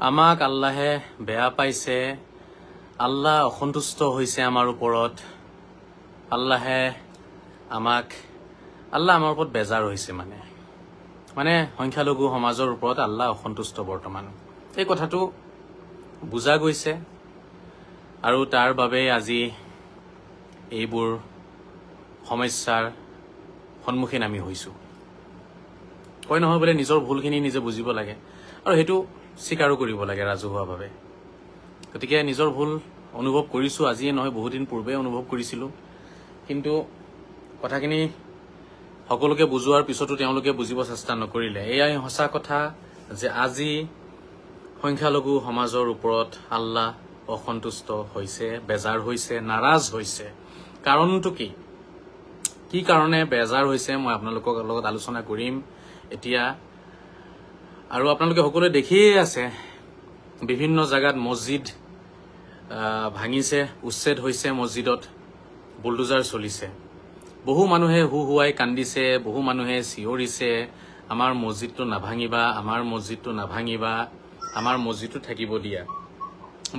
আমাক আল্লাহে বেয়া পাইছে, আল্লাহ অসন্তুষ্ট হৈছে আমাৰ ওপৰত, আল্লাহ আমাৰ ওপৰত বেজাৰ হৈছে মানে সংখ্যালঘু সমাজৰ ওপৰত আল্লাহ অসন্তুষ্ট বৰ্তমান। এই কথাটো বুজা গৈছে আৰু তাৰ বাবে আজি এইবোৰ সমস্যাৰ সন্মুখীন আমি হৈছোঁ। কয় নহয় বোলে নিজৰ ভুলখিনি নিজে বুজিব লাগে আৰু সেইটো স্বীকাৰো কৰিব লাগে ৰাজহুৱাভাৱে। গতিকে নিজৰ ভুল অনুভৱ কৰিছোঁ, আজিয়ে নহয় বহুদিন পূৰ্বে অনুভৱ কৰিছিলোঁ। কিন্তু কথাখিনি সকলোকে বুজোৱাৰ পিছতো তেওঁলোকে বুজিব চেষ্টা নকৰিলে। এয়াই সঁচা কথা যে আজি সংখ্যালঘু সমাজৰ ওপৰত আল্লাহ অসন্তুষ্ট হৈছে, বেজাৰ হৈছে, নাৰাজ হৈছে। কাৰণটো কি? কি কাৰণে বেজাৰ হৈছে মই আপোনালোকৰ লগত আলোচনা কৰিম এতিয়া। আৰু আপোনালোকে সকলোৱে দেখিয়ে আছে বিভিন্ন জাগাত মছজিদ ভাঙিছে, উচ্ছেদ হৈছে, মছজিদত বুলডোজাৰ চলিছে। বহু মানুহে হুহুৱাই কান্দিছে, বহু মানুহে চিঞৰিছে, আমাৰ মছজিদটো নাভাঙিবা, আমাৰ মছজিদটো নাভাঙিবা, আমাৰ মছজিদটো থাকিব দিয়া।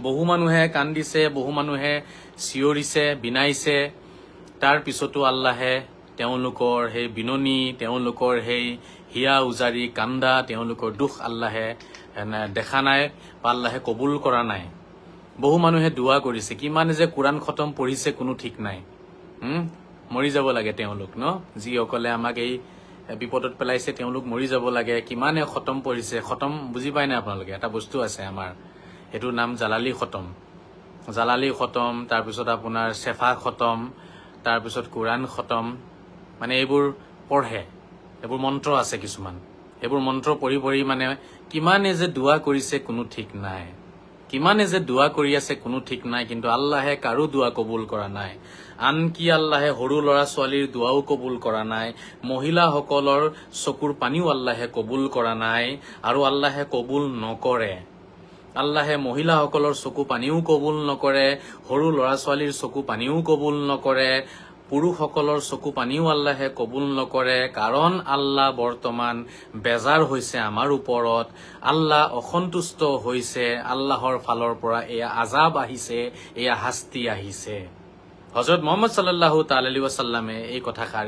বহু মানুহে কান্দিছে, বহু মানুহে চিঞৰিছে, বিনাইছে। তাৰ পিছতো আল্লাহে তেওঁলোকৰ সেই বিননি, তেওঁলোকৰ সেই হিয়া উজাৰি কান্দা, তেওঁলোকৰ দুখ আল্লাহে দেখা নাই বা আল্লাহে কবুল কৰা নাই। বহু মানুহে দোৱা কৰিছে, কিমানে যে কোৰাণ খতম পঢ়িছে কোনো ঠিক নাই। মৰি যাব লাগে তেওঁলোক যিসকলে আমাক এই বিপদত পেলাইছে, তেওঁলোক মৰি যাব লাগে। কিমানে খতম পঢ়িছে, খতম বুজি পায় নাই আপোনালোকে? এটা বস্তু আছে আমাৰ, সেইটোৰ নাম জালালী খতম। জালালী খতম, তাৰপিছত আপোনাৰ চেফা খতম, তাৰপিছত কোৰাণ খতম, মানে এইবোৰ পঢ়ে। এইবোৰ মন্ত্ৰ আছে কিছুমান, এইবোৰ মন্ত্ৰ পঢ়ি পঢ়ি মানে কিমানে যে দোৱা কৰিছে কোনো ঠিক নাই, কিমানে যে দোৱা কৰি আছে কোনো ঠিক নাই। কিন্তু আল্লাহে কাৰো দোৱা কবুল কৰা নাই। আনকি আল্লাহে সৰু ল'ৰা ছোৱালীৰ দোৱাও কবুল কৰা নাই, মহিলাসকলৰ চকুৰ পানীও আল্লাহে কবুল কৰা নাই আৰু আল্লাহে কবুল নকৰে। আল্লাহে মহিলাসকলৰ চকু পানীও কবুল নকৰে, সৰু ল'ৰা ছোৱালীৰ চকু পানীও কবুল নকৰে, পুৰুষসকলৰ চকু পানীও আল্লাহে কবুল নকৰে। কাৰণ আল্লাহ বৰ্তমান বেজাৰ হৈছে আমাৰ ওপৰত, আল্লাহ অসন্তুষ্ট হৈছে, আল্লাহৰ ফালৰ পৰা এয়া আজাব আহিছে, এয়া শাস্তি আহিছে। হযৰত মুহাম্মদ সাল্লাল্লাহু তাআলা আলাইহি ওয়াসাল্লামে এই কথাষাৰ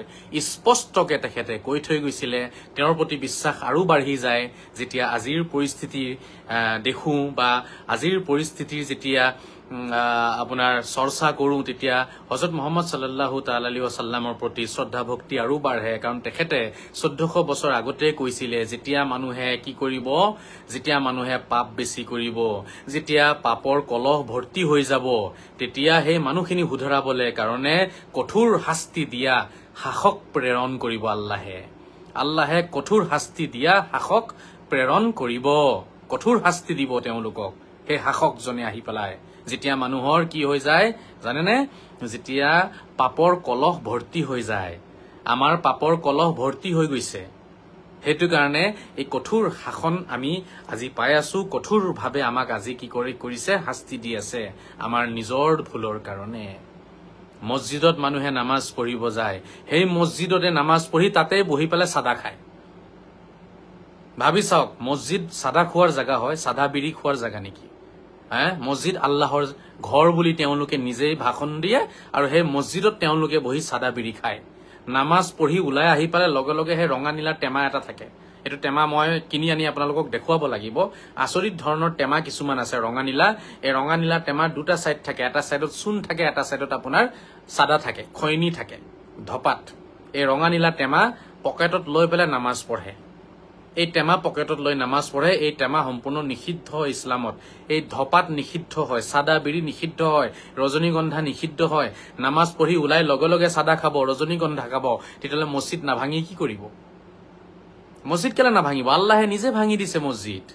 স্পষ্টকে তেখেতে কৈ থৈ গৈছিলে। তেওঁৰ প্ৰতি বিশ্বাস আৰু বাঢ়ি যায় যেতিয়া আজিৰ পৰিস্থিতি দেখো বা আজিৰ পৰিস্থিতিৰ যেতিয়া আপোনাৰ চৰ্চা কৰো, তেতিয়া হযৰত মুহাম্মদ সাল্লাল্লাহু তাআলা আলাইহি ওয়াসাল্লামৰ প্ৰতি শ্ৰদ্ধা ভক্তি আৰু বাঢ়ে। কাৰণ তেখেতে 1400 বছৰ আগতে কৈছিলে, যেতিয়া মানুহে কি কৰিব, যেতিয়া মানুহে পাপ বেছি কৰিব, যেতিয়া পাপৰ কলহ ভৰ্তি হৈ যাব, তেতিয়া সেই মানুহখিনি শুধৰাবলৈ কাৰণে কঠোৰ শাস্তি দিয়া শাসক প্ৰেৰণ কৰিব আল্লাহে। আল্লাহে কঠোৰ শাস্তি দিয়া শাসক প্ৰেৰণ কৰিব, কঠোৰ শাস্তি দিব তেওঁলোকক। সেই শাসকজনে আহি পেলাই যেতিয়া মানুহৰ কি হৈ যায় জানেনে? যেতিয়া পাপৰ কলহ ভৰ্তি হৈ যায়, আমাৰ পাপৰ কলহ ভৰ্তি হৈ গৈছে, সেইটো কাৰণে এই কঠোৰ শাসন আমি আজি পাই আছো। কঠোৰভাৱে আমাক আজি কি কৰিছে? শাস্তি দি আছে আমাৰ নিজৰ ভুলৰ কাৰণে। মছজিদত মানুহে নামাজ পঢ়িব যায়, সেই মছজিদতে নামাজ পঢ়ি তাতে বহি পেলাই চাদা খায়। ভাবি চাওক, মছজিদ চাদা খোৱাৰ জেগা হয়, চাদা বিড়ি খোৱাৰ জেগা নেকি? মছজিদ আল্লাহৰ ঘৰ বুলি তেওঁলোকে নিজেই ভাষণ দিয়ে আৰু সেই মছজিদত তেওঁলোকে বহি চাদা বিড়ি খায়। নামাজ পঢ়ি ওলাই আহি পেলাই লগে লগে সেই ৰঙা নীলা টেমা এটা থাকে, এইটো টেমা মই কিনি আনি আপোনালোকক দেখুৱাব লাগিব। আচৰিত ধৰণৰ টেমা কিছুমান আছে ৰঙা নীলা। এই ৰঙা নীলা টেমাৰ দুটা চাইড থাকে, এটা চাইডত চূণ থাকে, এটা চাইডত আপোনাৰ চাদা থাকে, খৈনী থাকে, ধপাত। এই ৰঙা নীলা টেমা পকেটত লৈ পেলাই নামাজ পঢ়ে। এই টেমা পকেটত লৈ নামাজ পঢ়ে। এই টেমা সম্পূৰ্ণ নিষিদ্ধ ইছলামত। এই ধপাত নিষিদ্ধ হয়, চাদা বিড়ি নিষিদ্ধ হয়, ৰজনীগন্ধা নিষিদ্ধ হয়। নামাজ পঢ়ি ওলাই লগে লগে চাদা খাব, ৰজনীগন্ধা খাব, তেতিয়াহ'লে মছজিদ নাভাঙি কি কৰিব? মছজিদ কেলে নাভাঙিব? আল্লাহে নিজে ভাঙি দিছে মছজিদ।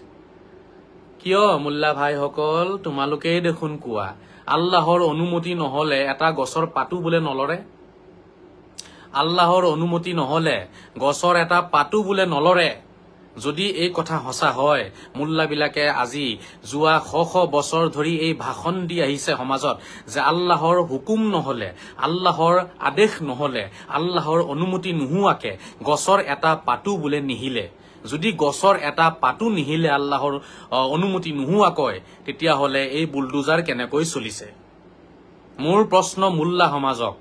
কিয় মোল্লা ভাইসকল, তোমালোকেই দেখোন কোৱা, আল্লাহৰ অনুমতি নহলে এটা গছৰ পাতো বোলে নলৰে? আল্লাহৰ অনুমতি নহলে গছৰ এটা পাতো বোলে নলৰে? যদি এই কথা সঁচা হয়, মোল্লাবিলাকে আজি যোৱা শ বছৰ ধৰি এই ভাষণ দি আহিছে সমাজত যে আল্লাহৰ হুকুম নহলে, আল্লাহৰ আদেশ নহলে, আল্লাহৰ অনুমতি নোহোৱাকে গছৰ এটা পাতো বোলে নিহিলে, যদি গছৰ এটা পাতো নিহিলে আল্লাহৰ অনুমতি নোহোৱাকৈ তেতিয়াহ'লে এই বুলডোজাৰ কেনেকৈ চলিছে মোৰ প্ৰশ্ন মুল্লা সমাজক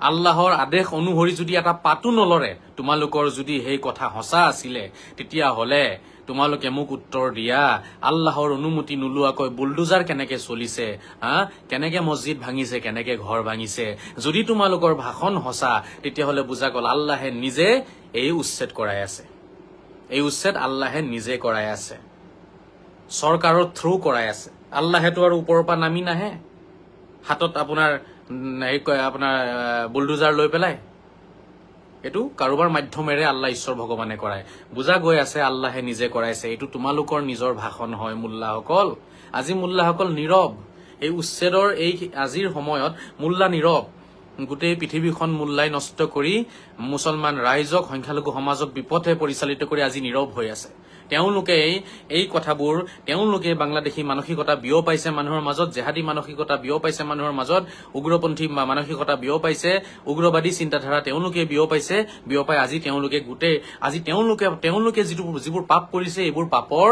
আল্লাহৰ আদেশ অনুসৰি যদি এটা পাতো নলৰে তোমালোকৰ যদি সেই কথা সঁচা আছিলে তেতিয়াহ'লে তোমালোকে মোক উত্তৰ দিয়া আল্লাহৰ অনুমতি নোলোৱাকৈ বুলডোজাৰ কেনেকে চলিছে কেনেকে মছজিদ ভাঙিছে কেনেকে ঘৰ ভাঙিছে যদি তোমালোকৰ ভাষণ সঁচা তেতিয়াহ'লে বুজা গ'ল আল্লাহে নিজে এই উচ্ছেদ কৰাই আছে এই উচ্ছেদ আল্লাহে নিজে কৰাই আছে চৰকাৰৰ থ্ৰু কৰাই আছে আল্লাহেতো আৰু ওপৰৰ পৰা নামি নাহে হাতত আপোনাৰ বুলডোজাৰ লৈ পেলাই এটো কাৰোবাৰ মাধ্যমেৰে আল্লাহ ঈশ্বৰ ভগৱানে কৰায় বুজা গৈ আছে আল্লাহে নিজে কৰাইছে এটো তোমালোকৰ নিজৰ ভাষণ হয় মুল্লাসকল আজি মুল্লাসকল নীৰৱ এই উচ্ছেদৰ এই আজিৰ সময়ত মুল্লা নীৰৱ গোটেই পৃথিৱীখন মুল্লাই নষ্ট কৰি মুছলমান ৰাইজক সংখ্যালঘু সমাজক বিপথে পৰিচালিত কৰি আজি নীৰৱ হৈ আছে তেওঁলোকে এই কথাবোৰ তেওঁলোকে বাংলাদেশী মানসিকতা বিয়পাইছে মানুহৰ মাজত জেহাদী মানসিকতা বিয়পাইছে মানুহৰ মাজত উগ্ৰপন্থী মানসিকতা বিয়পাইছে উগ্ৰবাদী চিন্তাধাৰা তেওঁলোকে বিয়পাই আজি তেওঁলোকে গোটেই আজি তেওঁলোকে যিবোৰ পাপ কৰিছে এইবোৰ পাপৰ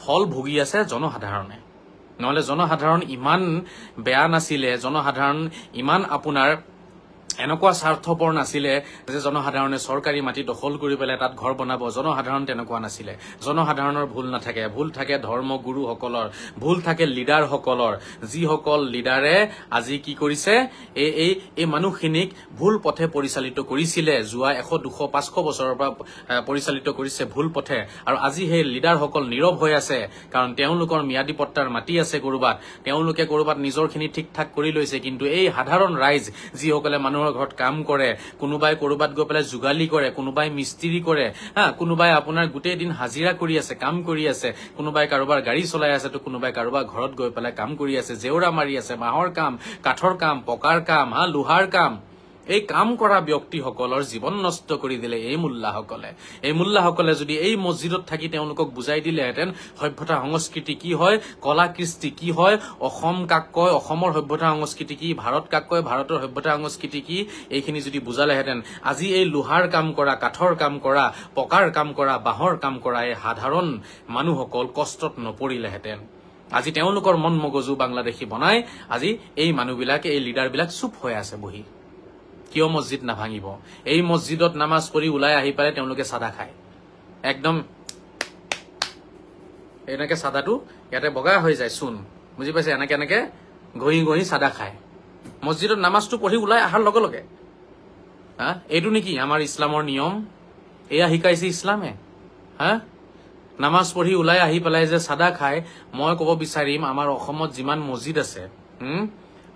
ফল ভুগি আছে জনসাধাৰণে নহলে জনসাধাৰণ ইমান বেয়া নাছিলে জনসাধাৰণ ইমান আপোনাৰ এনেকুৱা স্বাৰ্থপৰ নাছিলে যে জনসাধাৰণে চৰকাৰী মাটি দখল কৰি পেলাই তাত ঘৰ বনাব জনসাধাৰণ তেনেকুৱা নাছিলে জনসাধাৰণৰ ভুল নাথাকে ভুল থাকে ধৰ্মগুৰুসকলৰ ভুল থাকে লিডাৰসকলৰ যিসকল লিডাৰে আজি কি কৰিছে এই মানুহখিনিক ভুল পথে পৰিচালিত কৰিছিলে যোৱা 100 200 500 বছৰৰ পৰা পৰিচালিত কৰিছে ভুল পথে আৰু আজি সেই লিডাৰসকল নীৰৱ হৈ আছে কাৰণ তেওঁলোকৰ ম্যাদী পট্টাৰ মাটি আছে কৰবাত তেওঁলোকে কৰবাত নিজৰখিনি ঠিক ঠাক কৰি লৈছে কিন্তু এই সাধাৰণ ৰাইজ যিসকলে মানুহৰ ঘৰত কাম কৰে কোনোবাই কৰবাত গৈ পেলাই যোগালী কৰে কোনোবাই মিস্ত্ৰী কৰে কোনোবাই আপোনাৰ গোটেই দিন হাজিৰা কৰি আছে কাম কৰি আছে কোনোবাই কাৰোবাৰ গাড়ী চলাই আছে তো কোনোবাই কাৰোবাৰ ঘৰত গৈ পেলাই কাম কৰি আছে জেওৰা মাৰি আছে বাঁহৰ কাম কাঠৰ কাম পকাৰ কাম লোহাৰ কাম এই কাম কৰা ব্যক্তিসকলৰ জীৱন নষ্ট কৰি দিলে এই মুল্লাসকলে যদি এই মছজিদত থাকি তেওঁলোকক বুজাই দিলেহেঁতেন সভ্যতা সংস্কৃতি কি হয় কলা কৃষ্টি কি হয় অসম কাক কয় অসমৰ সভ্যতা সংস্কৃতি কি ভাৰত কাক কয় ভাৰতৰ সভ্যতা সংস্কৃতি কি এইখিনি যদি বুজালেহেঁতেন আজি এই লোহাৰ কাম কৰা কাঠৰ কাম কৰা পকাৰ কাম কৰা বাঁহৰ কাম কৰা এই সাধাৰণ মানুহসকল কষ্টত নপৰিলেহেঁতেন আজি তেওঁলোকৰ মন মগজু বাংলাদেশী বনাই আজি এই মানুহবিলাকে এই লিডাৰবিলাক চুপ হৈ আছে বহি কিয় মছজিদ নাভাঙিব এই মছজিদত নামাজ পঢ়ি ওলাই আহি পালে তেওঁলোকে সাদা খায় একদম এনেকে সাদাটো ইয়াতে বগা হৈ যায় চুন বুজি পাইছে এনেকে গহি সাদা খায় মছজিদত নামাজটো পঢ়ি ওলাই আহাৰ লগে লগে এইটো নেকি আমাৰ ইছলামৰ নিয়ম এয়া শিকাইছে ইছলামে নামাজ পঢ়ি ওলাই আহি পেলাই যে সাদা খায় মই ক'ব বিচাৰিম আমাৰ অসমত যিমান মছজিদ আছে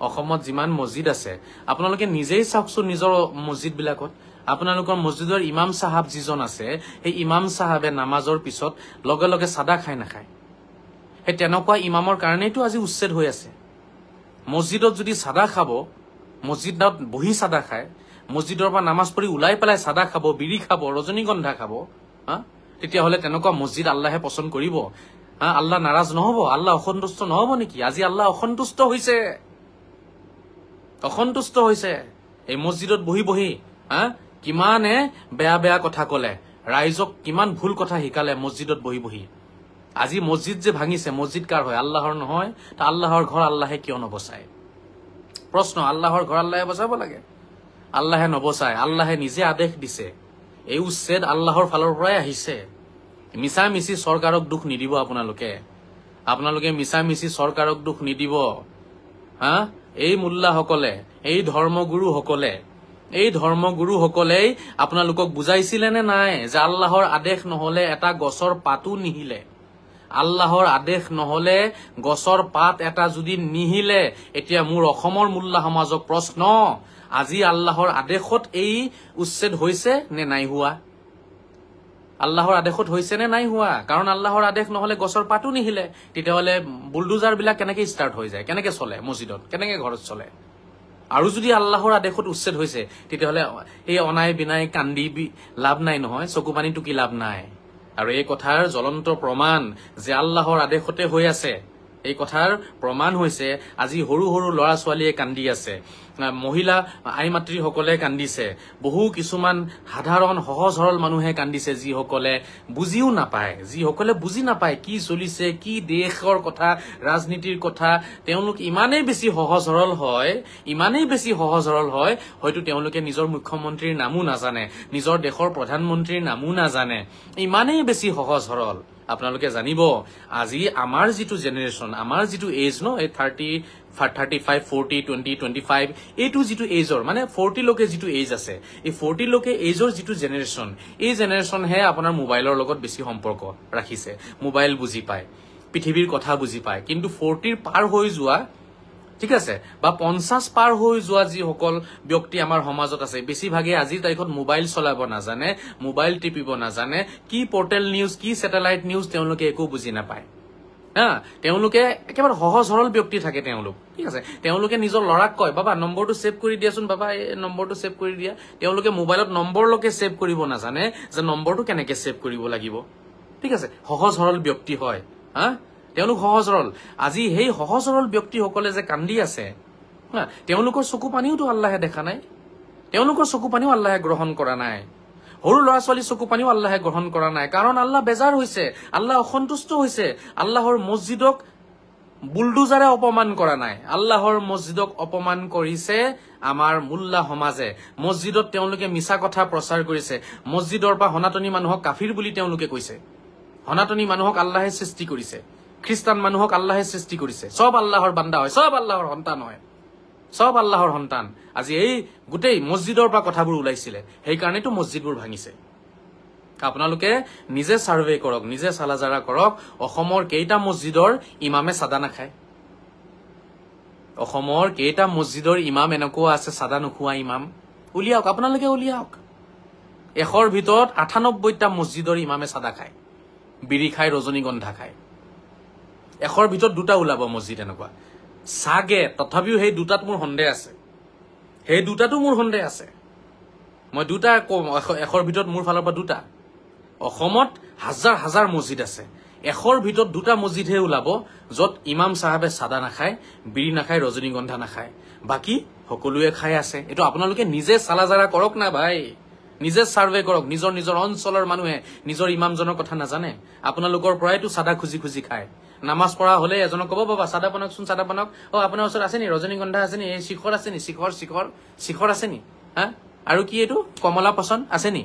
অসমত যিমান মছজিদ আছে আপোনালোকে নিজেই চাওকচোন নিজৰ মছজিদ বিলাকত আপোনালোকৰ মছজিদৰ ইমাম সাহাব যিজন আছে এই ইমাম সাহাবে নামাজৰ পিছত লগে লগে সাদা খাই নাখায় এই তেনেকুৱা ইমামৰ কাৰণেইতো আজি উচ্ছেদ হৈ আছে মছজিদত যদি সাদা খাব মছজিদত বহি সাদা খায় মছজিদৰ পৰা নামাজ পঢ়ি ওলাই পেলাই সাদা খাব বিড়ি খাব ৰজনীগন্ধা খাব তেতিয়াহ'লে তেনেকুৱা মছজিদ আল্লাহে পছন্দ কৰিব আল্লাহ নাৰাজ নহব আল্লাহ অসন্তুষ্ট নহব নেকি আজি আল্লাহ অসন্তুষ্ট হৈছে এই মছজিদত বহি কিমানে বেয়া কথা কলে ৰাইজক কিমান ভুল কথা শিকালে মছজিদত বহি আজি মছজিদ যে ভাঙিছে মছজিদ কাৰ হয় আল্লাহৰ নহয় তা আল্লাহৰ ঘৰ আল্লাহে কিয় নবচায় প্ৰশ্ন আল্লাহৰ ঘৰ আল্লাহে বচাব লাগে আল্লাহে নবচায় আল্লাহে নিজে আদেশ দিছে এই উচ্ছেদ আল্লাহৰ ফালৰ পৰাই আহিছে মিছা মিছি চৰকাৰক দুখ নিদিব আপোনালোকে মিছা মিছি চৰকাৰক দুখ নিদিব এই মুল্লাসকলে এই ধৰ্মগুৰুসকলে আপোনালোকক বুজাইছিলে নে নাই যে আল্লাহৰ আদেশ নহলে এটা গছৰ পাতো নিহিলে আল্লাহৰ আদেশ নহলে গছৰ পাত এটা যদি নিহিলে এতিয়া মোৰ অসমৰ মুল্লা সমাজক প্ৰশ্ন আজি আল্লাহৰ আদেশত এই উচ্ছেদ হৈছে নে নাই হোৱা আল্লাহৰ আদেশত হৈছে নে নাই হোৱা কাৰণ আল্লাহৰ আদেশ নহলে গছৰ পাতো নিহিলে তেতিয়াহলে বুলডোজাৰ বিলাক কেনেকে ষ্টাৰ্ট হৈ যায় কেনেকে চলে মছজিদত কেনেকে ঘৰত চলে আৰু যদি আল্লাহৰ আদেশত উচ্ছেদ হৈছে তেতিয়াহলে এই অনাই বিনাই কান্দি লাভ নাই নহয় চকু পানী টুকি লাভ নাই আৰু এই কথাৰ জ্বলন্ত প্ৰমাণ যে আল্লাহৰ আদেশতে হৈ আছে এই কথাৰ প্ৰমাণ হৈছে আজি সৰু সৰু ল'ৰা ছোৱালীয়ে কান্দি আছে, মহিলা আই মাতৃসকলে কান্দিছে, বহু কিছুমান সাধাৰণ সহজ সৰল মানুহে কান্দিছে, যিসকলে বুজিও নাপায়, যিসকলে বুজি নাপায় কি চলিছে, কি দেশৰ কথা, ৰাজনীতিৰ কথা। তেওঁলোক ইমানেই বেছি সহজ সৰল হয়, ইমানেই বেছি সহজ সৰল হয়, হয়তো তেওঁলোকে নিজৰ মুখ্যমন্ত্ৰীৰ নামো নাজানে, নিজৰ দেশৰ প্ৰধানমন্ত্ৰীৰ নামো নাজানে, ইমানেই বেছি সহজ সৰল। আপোনালোকে জানিব আজি আমাৰ যিটো জেনেৰেশ্যন, আমাৰ যিটো এজ ন, এই 35, 40, 20, 25 এইটো যিটো এজৰ মানে 40 লৈকে যিটো এজ আছে, এই 40 লৈকে এজৰ যিটো জেনেৰেশ্যন, এই জেনেৰেশ্যনহে আপোনাৰ মোবাইলৰ লগত বেছি সম্পৰ্ক ৰাখিছে, মোবাইল বুজি পায়, পৃথিৱীৰ কথা বুজি পায়। কিন্তু 40 পাৰ হৈ যোৱা, ঠিক আছে, বা 50 পাৰ হৈ যোৱা যিসকল ব্যক্তি আমাৰ সমাজত আছে, বেছিভাগে আজিৰ তাৰিখত মোবাইল চলাব নাজানে, মোবাইল টিপিব নাজানে, কি পৰ্টেল নিউজ, কি ছেটেলাইট নিউজ তেওঁলোকে একো বুজি নাপায়। তেওঁলোকে একেবাৰে সহজ সৰল ব্যক্তি থাকে তেওঁলোক, ঠিক আছে। তেওঁলোকে নিজৰ ল'ৰাক কয়, বাবা নম্বৰটো ছেভ কৰি দিয়াচোন, বাবা এই নম্বৰটো ছেভ কৰি দিয়া। তেওঁলোকে মোবাইলত নম্বৰলৈকে ছেভ কৰিব নাজানে যে নম্বৰটো কেনেকে ছেভ কৰিব লাগিব, ঠিক আছে। সহজ সৰল ব্যক্তি হয়, তেওঁলোক সহজ সৰল। আজি সেই সহজ সৰল ব্যক্তিসকলে যে কান্দি আছে, তেওঁলোকৰ চকু পানীওতো আল্লাহে দেখা নাই, তেওঁলোকৰ চকু পানীও আল্লাহে গ্ৰহণ কৰা নাই, সৰু ল'ৰা ছোৱালী চকু পানীও আল্লাহে গ্ৰহণ কৰা নাই। কাৰণ আল্লাহ বেজাৰ হৈছে, আল্লাহ অসন্তুষ্ট হৈছে। আল্লাহৰ মছজিদক বুলডোজাৰে অপমান কৰা নাই, আল্লাহৰ মছজিদক অপমান কৰিছে আমাৰ মোল্লা সমাজে। মছজিদত তেওঁলোকে মিছা কথা প্ৰচাৰ কৰিছে, মছজিদৰ পৰা সনাতনী মানুহক কাফিৰ বুলি তেওঁলোকে কৈছে। সনাতনী মানুহক আল্লাহে সৃষ্টি কৰিছে, খ্ৰীষ্টান মানুহক আল্লাহে সৃষ্টি কৰিছে, চব আল্লাহৰ বান্দা হয়, চব আল্লাহৰ সন্তান হয়, চব আল্লাহৰ সন্তান। আজি এই গোটেই মছজিদৰ পৰা কথাবোৰ ওলাইছিলে, সেইকাৰণেতো মছজিদবোৰ ভাঙিছে। আপোনালোকে নিজে সাৰ্ভে কৰক, নিজে চালাজাৰা কৰক, অসমৰ কেইটা মছজিদৰ ইমামে চাদা নাখায়, অসমৰ কেইটা মছজিদৰ ইমাম এনেকুৱা আছে চাদা নোখোৱা ইমাম, উলিয়াওক, আপোনালোকে উলিয়াওক। 100ৰ ভিতৰত 98টা মছজিদৰ ইমামে চাদা খায়, বিড়ি খায়, ৰজনীগন্ধা খায়। 100ৰ ভিতৰত 2টা ওলাব মছজিদ এনেকুৱা চাগে, তথাপিও সেই 2টাত মোৰ সন্দেহ আছে, সেই 2টাতো মোৰ সন্দেহ আছে। মই 2টা কম, 100ৰ ভিতৰত মোৰ ফালৰ পৰা 2টা। অসমত হাজাৰ হাজাৰ মছজিদ আছে, 100ৰ ভিতৰত 2টা মছজিদহে ওলাব য'ত ইমাম চাহাবে চাদা নাখায়, বিড়ি নাখায়, ৰজনীগন্ধা নাখায়, বাকী সকলোৱে খাই আছে। এইটো আপোনালোকে নিজে চালাজাৰা কৰক না ভাই, নিজে সাৰ্ভে কৰক। নিজৰ নিজৰ অঞ্চলৰ মানুহে নিজৰ ইমামজনৰ কথা নাজানে, আপোনালোকৰ পৰাইতো চাদা খুজি খুজি খায়। নামাজ পঢ়া হলে এজনক কব, বাবা চাদা বনাওকচোন, চাদা বনাওক। আপোনাৰ ওচৰত আছে নি ৰজনীগন্ধা, আছে নি এই শিখৰ আছে নি, শিখৰ শিখৰ শিখৰ আছে নি, আৰু কি এইটো কমলা পচন্দ আছে নি?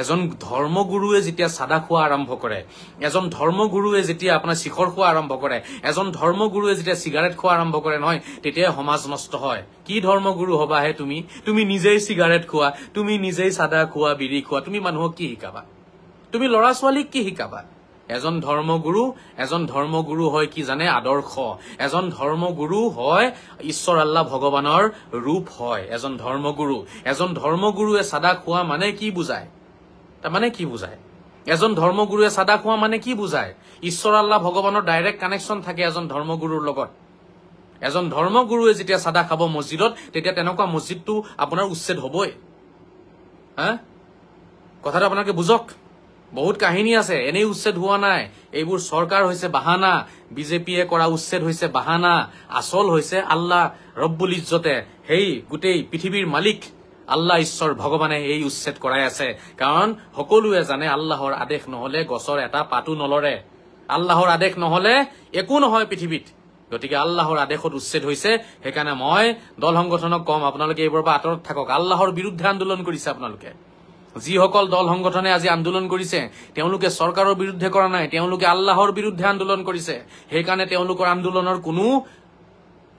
এজন ধৰ্মগুৰুৱে যেতিয়া চাদা খোৱা আৰম্ভ কৰে, এজন ধৰ্মগুৰুৱে যেতিয়া আপোনাৰ শিখৰ খোৱা আৰম্ভ কৰে, এজন ধৰ্মগুৰুৱে যেতিয়া চিগাৰেট খোৱা আৰম্ভ কৰে নহয়, তেতিয়া সমাজ নষ্ট হয়। কি ধৰ্মগুৰু হবাহে তুমি? তুমি নিজেই চিগাৰেট খোৱা, তুমি নিজেই চাদা খোৱা, বিড়ি খোৱা, তুমি মানুহক কি শিকাবা? তুমি ল'ৰা ছোৱালীক কি শিকাবা? এজন ধৰ্মগুৰু হয় কি জানে? আদৰ্শ। এজন ধৰ্মগুৰু হয় ঈশ্বৰ আল্লাহ ভগৱানৰ ৰূপ হয় এজন ধৰ্মগুৰু। এজন ধৰ্মগুৰুৱে চাদা খোৱা মানে কি বুজায়? তাৰমানে কি বুজায়? এজন ধৰ্মগুৰুৱে চাদা খোৱা মানে কি বুজায়? ঈশ্বৰ আল্লাহ ভগৱানৰ ডাইৰেক্ট কানেকশ্যন থাকে এজন ধৰ্মগুৰুৰ লগত। এজন ধৰ্মগুৰুৱে যেতিয়া চাদা খাব মছজিদত, তেতিয়া তেনেকুৱা মছজিদটো আপোনাৰ উচ্ছেদ হবই। কথাটো আপোনালোকে বুজক। বহুত কাহিনী আছে, এনেই উচ্ছেদ হোৱা নাই। এইবোৰ চৰকাৰ হৈছে বাহানা, বিজেপিয়ে কৰা উচ্ছেদ হৈছে বাহানা। আচল হৈছে আল্লাহ ৰব্বুল ইজ্জতে, সেই গোটেই পৃথিৱীৰ মালিক আল্লাহ ঈশ্বৰ ভগৱানে এই উচ্ছেদ কৰাই আছে। কাৰণ সকলোৱে জানে আল্লাহৰ আদেশ নহলে গছৰ এটা পাতো নলৰে, আল্লাহৰ আদেশ নহলে একো নহয় পৃথিৱীত। গতিকে আল্লাহৰ আদেশত উচ্ছেদ হৈছে। সেইকাৰণে মই দল সংগঠনক কম, আপোনালোকে এইবোৰৰ পৰা আঁতৰত থাকক। আল্লাহৰ বিৰুদ্ধে আন্দোলন কৰিছে আপোনালোকে। যিসকল দল সংগঠনে আজি আন্দোলন কৰিছে, তেওঁলোকে চৰকাৰৰ বিৰুদ্ধে কৰা নাই, তেওঁলোকে আল্লাহৰ বিৰুদ্ধে আন্দোলন কৰিছে। সেইকাৰণে তেওঁলোকৰ আন্দোলনৰ কোনো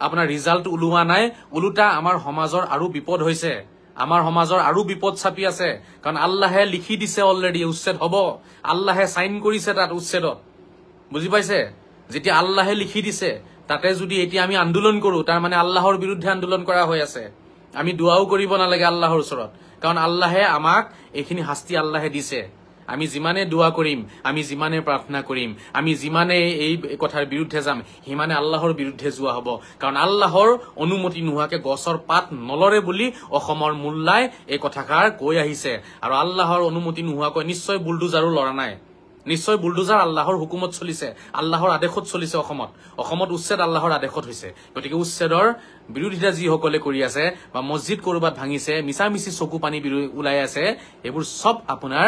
আপোনাৰ ৰিজাল্ট ওলোৱা নাই। ওলোটা আমাৰ সমাজৰ আৰু বিপদ হৈছে, আমাৰ সমাজৰ আৰু বিপদ চাপি আছে। কাৰণ আল্লাহে লিখি দিছে অলৰেডি উচ্ছেদ হব, আল্লাহে সাইন কৰিছে তাত উচ্ছেদত। বুজি পাইছে? যেতিয়া আল্লাহে লিখি দিছে তাতে যদি এতিয়া আমি আন্দোলন কৰো, তাৰ মানে আল্লাহৰ বিৰুদ্ধে আন্দোলন কৰা হৈ আছে। আমি দুৱাও কৰিব নালাগে আল্লাহৰ ওচৰত, কাৰণ আল্লাহে আমাক এইখিনি শাস্তি আল্লাহে দিছে। আমি যিমানে দুৱা কৰিম, আমি যিমানে প্ৰাৰ্থনা কৰিম, আমি যিমানে এই কথাৰ বিৰুদ্ধে যাম, সিমানে আল্লাহৰ বিৰুদ্ধে যোৱা হব। কাৰণ আল্লাহৰ অনুমতি নোহোৱাকে গছৰ পাত নলৰে বুলি অসমৰ মোল্লাই এই কথাষাৰ কৈ আহিছে। আৰু আল্লাহৰ অনুমতি নোহোৱাকৈ নিশ্চয় বুলডোজাৰো লৰা নাই। নিশ্চয় বুলডোজাৰ আল্লাহৰ হুকুমত চলিছে, আল্লাহৰ আদেশত চলিছে। অসমত উচ্ছেদ আল্লাহৰ আদেশত হৈছে। গতিকে উচ্ছেদৰ বিৰোধিতা যিসকলে কৰি আছে বা মছজিদ কৰবাত ভাঙিছে, মিছামিছি চকু পানী ওলাই আছে, এইবোৰ চব আপোনাৰ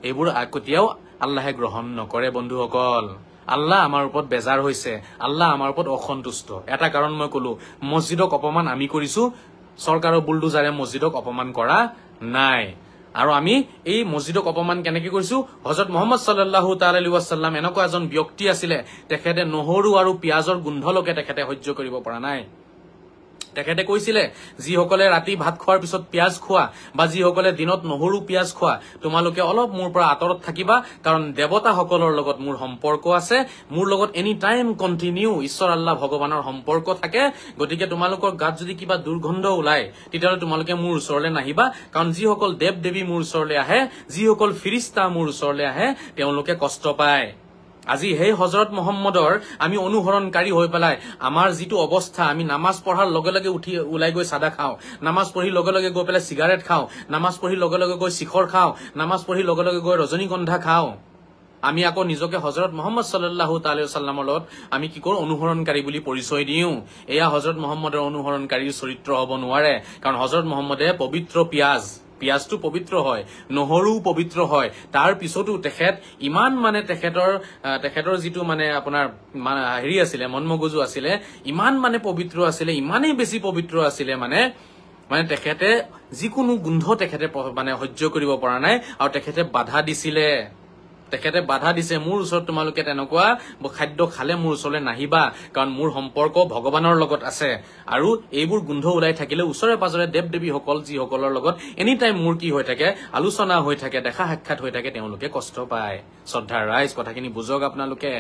এইবোৰ কেতিয়াও আল্লাহে গ্ৰহণ নকৰে বন্ধুসকল। আল্লাহ আমাৰ ওপৰত বেজাৰ হৈছে, আল্লাহ আমাৰ ওপৰত অসন্তুষ্ট। এটা কাৰণ মই কলো, মছজিদক অপমান আমি কৰিছো, চৰকাৰৰ বুলডোজাৰে মছজিদক অপমান কৰা নাই। আৰু আমি এই মছজিদক অপমান কেনেকে কৰিছো? হযৰত মুহাম্মদ সাল্লাল্লাহু তাআলা আলাইহি ওয়াসাল্লাম এনেকুৱা এজন ব্যক্তি আছিলে, তেখেতে নহৰু আৰু পিয়াজৰ গোন্ধলৈকে তেখেতে সহ্য কৰিব পৰা নাই। তেখেতে কৈছিলে, যিসকলে ৰাতি ভাত খোৱাৰ পিছত পিয়াজ খোৱা বা যিসকলে দিনত নহৰু পিয়াজ খোৱা, তোমালোকে অলপ মোৰ পৰা আঁতৰত থাকিবা, কাৰণ দেৱতাসকলৰ লগত মোৰ সম্পৰ্ক আছে, মোৰ লগত এনি টাইম কণ্টিনিউ ঈশ্বৰ আল্লাহ ভগৱানৰ সম্পৰ্ক থাকে। গতিকে তোমালোকৰ গাত যদি কিবা দুৰ্গন্ধ ওলাই, তেতিয়াহ'লে তোমালোকে মোৰ ওচৰলৈ নাহিবা, কাৰণ যিসকল দেৱ দেৱী মোৰ ওচৰলৈ আহে, যিসকল ফিৰিষ্টা মোৰ ওচৰলৈ আহে, তেওঁলোকে কষ্ট পায়। আজি সেই হযৰত মুহাম্মদৰ আমি অনুসৰণকাৰী হৈ পেলাই আমাৰ যিটো অৱস্থা, আমি নামাজ পঢ়াৰ লগে লগে উঠি ওলাই গৈ চাদা খাওঁ, নামাজ পঢ়ি লগে লগে গৈ পেলাই চিগাৰেট খাওঁ, নামাজ পঢ়ি লগে লগে গৈ শিখৰ খাওঁ, নামাজ পঢ়ি লগে লগে গৈ ৰজনীগন্ধা খাওঁ। আমি আকৌ নিজকে হযৰত মুহাম্মদ সাল্লাল্লাহু তাআলা সাল্লামৰ লগত আমি কি কৰো? অনুসৰণকাৰী বুলি পৰিচয় দিওঁ। এয়া হযৰত মুহাম্মদৰ অনুসৰণকাৰীৰ চৰিত্ৰ হ'ব নোৱাৰে, কাৰণ হযৰত মুহাম্মদে পবিত্ৰ পিয়াজটো পবিত্ৰ হয়, নহৰু পবিত্ৰ হয়, তাৰ পিছতো তেখেত ইমান মানে তেখেতৰ যিটো মানে আপোনাৰ হেৰি আছিলে, মন মগজু আছিলে, ইমান মানে পবিত্ৰ আছিলে, ইমানেই বেছি পবিত্ৰ আছিলে মানে তেখেতে যিকোনো গোন্ধ তেখেতে মানে সহ্য কৰিব পৰা নাই, আৰু তেখেতে বাধা দিছে, মোৰ ওচৰত তোমালোকে তেনেকুৱা খাদ্য খালে মোৰ ওচৰলৈ নাহিবা, কাৰণ মোৰ সম্পৰ্ক ভগৱানৰ লগত আছে। আৰু এইবোৰ গোন্ধ ওলাই থাকিলে ওচৰে পাজৰে দেৱ দেৱীসকল যিসকলৰ লগত এনি টাইম মোৰ কি হৈ থাকে? আলোচনা হৈ থাকে, দেখা সাক্ষাৎ হৈ থাকে, তেওঁলোকে কষ্ট পায়। শ্ৰদ্ধাৰ ৰাইজ, কথাখিনি বুজক আপোনালোকে।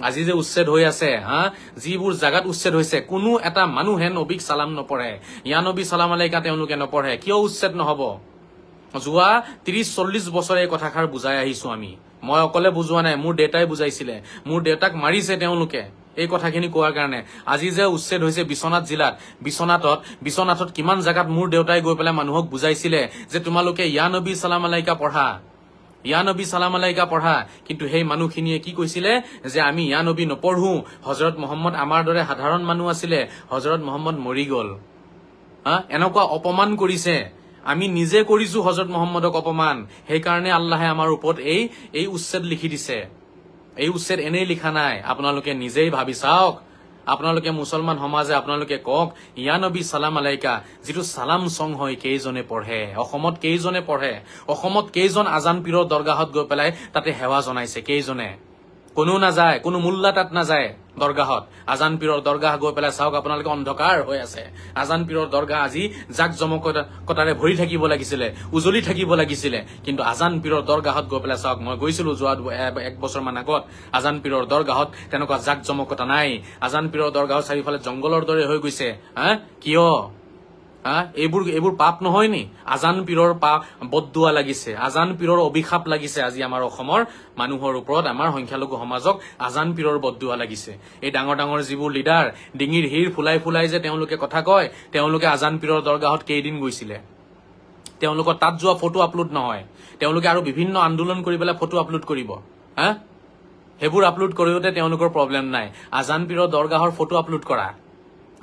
আজি যে উচ্ছেদ হৈ আছে, যিবোৰ জাগাত উচ্ছেদ হৈছে, কোনো এটা মানুহে নবীক চালাম নপঢ়ে, ইয়া নবী চালাম আলাইকা তেওঁলোকে নপঢ়ে। কিয় উচ্ছেদ নহব? যোৱা 30-40 বছৰে এই কথাষাৰ বুজাই আহিছো আমি। মই অকলে বুজোৱা নাই, মোৰ দেউতাই বুজাইছিলে, মোৰ দেউতাক মাৰিছে তেওঁলোকে এই কথাখিনি কোৱাৰ কাৰণে। আজি যে উচ্ছেদ হৈছে বিশ্বনাথ জিলাত, বিশ্বনাথত কিমান জাগাত মোৰ দেউতাই গৈ পেলাই মানুহক বুজাইছিলে যে তোমালোকে ইয়া নবী সালাম আলাইকা পঢ়া, ইয়া নবী সালাম আলাইকা পঢ়া। কিন্তু সেই মানুহখিনিয়ে কি কৈছিলে? যে আমি ইয়া নবী নপঢ়ো, হযৰত মুহাম্মদ আমাৰ দৰে সাধাৰণ মানুহ আছিলে, হযৰত মুহাম্মদ মৰি গল। এনেকুৱা অপমান কৰিছে, আমি নিজে কৰিছো হযৰত মুহাম্মদক অপমান। সেইকাৰণে আল্লাহে আমাৰ ওপৰত এই উচ্ছেদ লিখি দিছে। এই উচ্ছেদ এনেই লিখা নাই, আপোনালোকে নিজেই ভাবি চাওক। আপোনালোকে মুছলমান সমাজে আপোনালোকে কওক, ইয়া নবী সালাম আলাইকা যিটো সালাম চং হয়, কেইজনে পঢ়ে? অসমত কেইজনে পঢ়ে? অসমত কেইজন আজান পীৰৰ দৰগাহত গৈ পেলাই তাতে সেৱা জনাইছে? কেইজনে? কোনো নাযায়, কোনো মুল্লা তাত নাযায় দৰগাহত। আজান পীৰৰ দৰগাহ গৈ পেলাই চাওক, আপোনালোকে অন্ধকাৰ হৈ আছে। আজান পীৰৰ দৰগাহ আজি জাক জমকতাৰে ভৰি থাকিব লাগিছিলে, উজলি থাকিব লাগিছিলে, কিন্তু আজান পীৰৰ দৰগাহত গৈ পেলাই চাওক। মই গৈছিলো যোৱা 1 বছৰমান আগত, আজান পীৰৰ দৰগাহত তেনেকুৱা জাক জমকতা নাই। আজান পীৰৰ দৰগাহৰ চাৰিওফালে জংগলৰ দৰে হৈ গৈছে। কিয়? এইবোৰ পাপ নহয় নি? আজান পীৰৰ বদদুৱা লাগিছে, আজান পীৰৰ অভিশাপ লাগিছে। আজি আমাৰ অসমৰ মানুহৰ ওপৰত, আমাৰ সংখ্যালঘু সমাজক আজান পীৰৰ বদদুৱা লাগিছে। এই ডাঙৰ ডাঙৰ যিবোৰ লিডাৰ, ডিঙিৰ হিৰ ফুলাই ফুলাই যে তেওঁলোকে কথা কয়, তেওঁলোকে আজান পীৰৰ দৰগাহত কেইদিন গৈছিলে? তেওঁলোকৰ তাত যোৱা ফটো আপলোড নহয়, তেওঁলোকে আৰু বিভিন্ন আন্দোলন কৰি পেলাই ফটো আপলোড কৰিব। সেইবোৰ আপলোড কৰোঁতে তেওঁলোকৰ প্ৰব্লেম নাই। আজান পীৰৰ দৰগাহৰ ফটো আপলোড কৰা।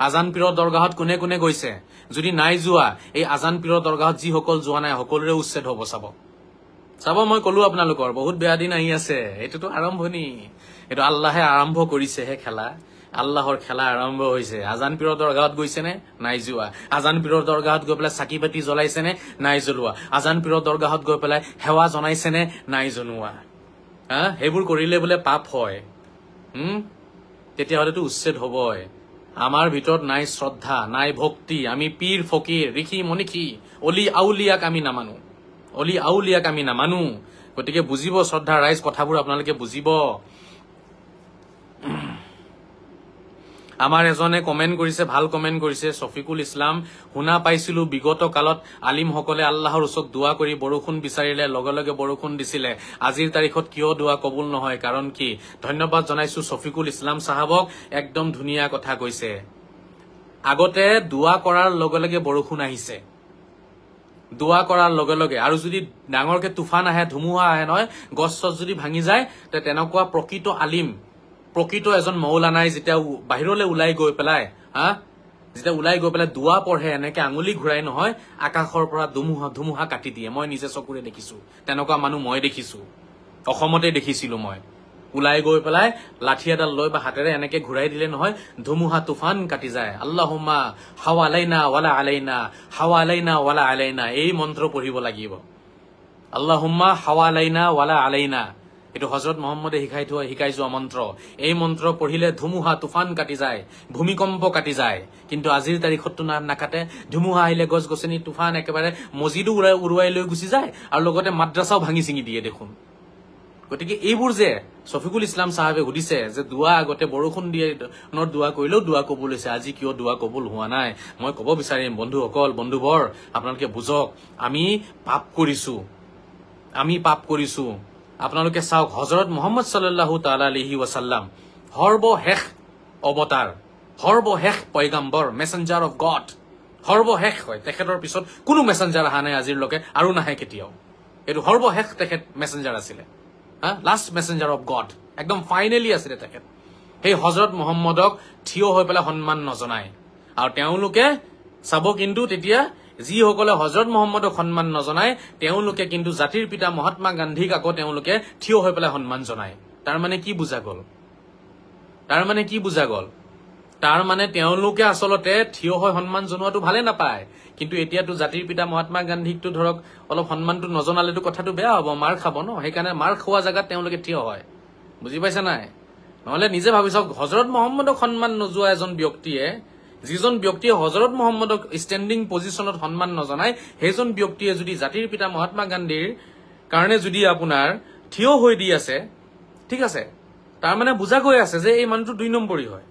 আজান পীৰৰ দৰগাহত কোনে কোনে গৈছে? যদি নাই যোৱা, এই আজান পীৰৰ দৰগাহত যিসকল যোৱা নাই সকলোৰে উচ্ছেদ হব। চাব মই কলো আপোনালোকৰ বহুত বেয়া দিন আহি আছে। এইটোতো আৰম্ভণি, এইটো আল্লাহে আৰম্ভ কৰিছেহে খেলা। আল্লাহৰ খেলা আৰম্ভ হৈছে। আজান পীৰৰ দৰগাহত গৈছে নে? নাই যোৱা। আজান পীৰৰ দৰগাহত গৈ পেলাই চাকি বাতি জ্বলাইছে নে? নাই জ্বলোৱা। আজান পীৰৰ দৰগাহত গৈ পেলাই সেৱা জনাইছে নে? নাই জনোৱা। সেইবোৰ কৰিলে বোলে পাপ হয়। তেতিয়াহ'লেতো উচ্ছেদ হবই। আমাৰ ভিতৰত নাই শ্ৰদ্ধা, নাই ভক্তি। আমি পীৰ ফকীৰ, ঋষি মনীষী, অলি আউলিয়াক আমি নামানো। গতিকে বুজিব শ্ৰদ্ধা ৰাইজ, কথাবোৰ আপোনালোকে বুজিব। আমাৰ এজনে কমেন্ট কৰিছে, ভাল কমেন্ট কৰিছে, শফিকুল ইছলাম। শুনা পাইছিলো বিগত কালত আলিমসকলে আল্লাহৰ ওচৰত দোৱা কৰি বৰষুণ বিচাৰিলে, লগে লগে বৰষুণ দিছিলে। আজিৰ তাৰিখত কিয় দোৱা কবুল নহয়, কাৰণ কি? ধন্যবাদ জনাইছো শফিকুল ইছলাম চাহাবক, একদম ধুনীয়া কথা কৈছে। আগতে দোৱা কৰাৰ লগে লগে বৰষুণ আহিছে। দোয়া কৰাৰ লগে লগে আৰু যদি ডাঙৰকে তুফান আহে ধুমুহা আহে নহয় গছ চছ যদি ভাঙি যায় তেনেকুৱা প্ৰকৃত আলিম প্ৰকৃত এজন মৌলানাই যেতিয়া বাহিৰলৈ ওলাই গৈ পেলাই যেতিয়া ওলাই গৈ পেলাই দোৱা পঢ়ে এনেকে আঙুলি ঘূৰাই নহয় আকাশৰ পৰা ধুমুহা কাটি দিয়ে মই নিজে চকুৰে দেখিছো তেনেকুৱা মানুহ মই দেখিছো অসমতে দেখিছিলো মই ওলাই গৈ পেলাই লাঠি এডাল লৈ বা হাতেৰে এনেকে ঘূৰাই দিলে নহয় ধুমুহা তুফান কাটি যায় আল্লাহুম্মা হাৱালাইনা ওয়ালা আলাইনা হাৱালাইনা ওয়ালা আলাইনা এই মন্ত্ৰ পঢ়িব লাগিব আল্লাহুম্মা হাৱালাইনা ওয়ালা আলাইনা এটো হযৰত মুহাম্মদে শিকাই যোৱা মন্ত্ৰ এই মন্ত্ৰ পঢ়িলে ধুমুহা তুফান কাটি যায় ভূমিকম্প কাটি যায় কিন্তু আজিৰ তাৰিখত নাকাটে ধুমুহা আহিলে গছ গছনি তুফান একেবাৰে মজিদো উৰুৱাই লৈ গুচি যায় আৰু লগতে মাদ্ৰাসাও ভাঙি চিঙি দিয়ে দেখোন গতিকে এইবোৰ যে শফিকুল ইছলাম সাহেবে সুধিছে যে দোৱা আগতে বৰষুণ দিয়ে দোৱা কৰিলেও দোৱা কবুল হৈছে আজি কিয় দোৱা কবুল হোৱা নাই মই কব বিচাৰিম বন্ধুসকল বন্ধুবৰ আপোনালোকে বুজক আমি পাপ কৰিছো আপোনালোকে চাওক হযৰত মুহাম্মদ সাল্লাল্লাহু তাআলা আলাইহি ওয়াসাল্লাম সৰ্বশেষ অৱতাৰ সৰ্বশেষ পয়গম্বৰ মেসেঞ্জাৰ অফ গড সৰ্বশেষ হয় তেখেতৰ পিছত কোনো মেসেঞ্জাৰ অহা নাই আজিলৈকে আৰু নাহে কেতিয়াও এটো সৰ্বশেষ তেখেত মেসেঞ্জাৰ আছিল লাষ্ট মেসেঞ্জাৰ অফ গড একদম ফাইনেলি আছিল তেখেত সেই হযৰত মুহাম্মদক থিয় হৈ পেলাই সন্মান নজনায় আৰু তেওঁলোকে চাব কিন্তু তেতিয়া যিসকলে হযৰত মুহাম্মদক সন্মান নজনায় তেওঁলোকে কিন্তু জাতিৰ পিতা মহাত্মা গান্ধীক আকৌ তেওঁলোকে থিয় হৈ পেলাই সন্মান জনায় তাৰ মানে কি বুজা গল তাৰ মানে তেওঁলোকে আসলতে থিয় হৈ সন্মান জনোৱাটো ভালে নাপায় কিন্তু এতিয়াতো জাতিৰ পিতা মহাত্মা গান্ধীকটো ধৰক অলপ সন্মানটো নজনালেতো কথাটো বেয়া হ'ব মাৰ খাব ন সেইকাৰণে মাৰ খোৱা জায়গাত তেওঁলোকে থিয় হয় বুজি পাইছে নাই নহলে নিজে ভাবি চাওক হযরত মুহাম্মদক সন্মান নজোৱা এজন ব্যক্তিয়ে যিজন ব্যক্তিয়ে হযৰত মুহাম্মদক স্ট্যান্ডিং পজিশনত সন্মান নজনায় সেইজন ব্যক্তিয়ে যদি জাতিৰ পিতা মহাত্মা গান্ধীৰ কাৰণে যদি আপোনাৰ থিয় হৈ দি আছে ঠিক আছে তাৰ মানে বুজা গৈ আছে যে এই মানুহটো 2 নম্বৰী হয়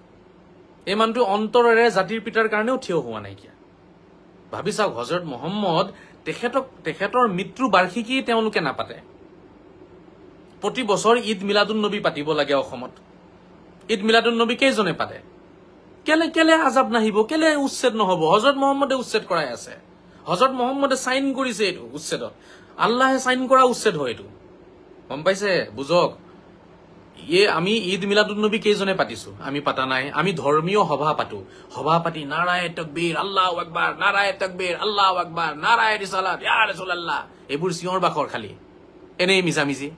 এই মানুহটো অন্তৰেৰে জাতিৰ পিতাৰ কাৰণেও থিয় হোৱা নাই কিয়া ভাবি চাওক হযৰত মুহাম্মদ তেখেতৰ মৃত্যু বাৰ্ষিকী তেওঁলোকে নাপাতে প্ৰতি বছৰ ঈদ মিলাদুন নবী পাতিব লাগে অসমত ঈদ মিলাদুন নবী কেইজনে পাতে কেলে আজাব নাহিব কেলে উচ্ছেদ নহব হযরত মুহাম্মদে উচ্ছেদ কৰাই আছে হযৰত মুহাম্মদে সাইন কৰিছে এটো উচ্ছেদত আল্লাহে সাইন কৰা উচ্ছেদ হয় এটো গম পাইছে বুজক আমি ঈদ মিলাদুন নবী কেইজনে পাতিছো আমি পাতা নাই আমি ধৰ্মীয় সভা পাতি নাৰায়ে তাকবীৰ আল্লাহু আকবাৰ নাৰায়ে তাকবীৰ আল্লাহু আকবাৰ নাৰায়ে ৰিসালাত ইয়া ৰাসূলুল্লাহ এইবোৰ চিঞৰ বাখৰ খালি এনেই মিছামিছি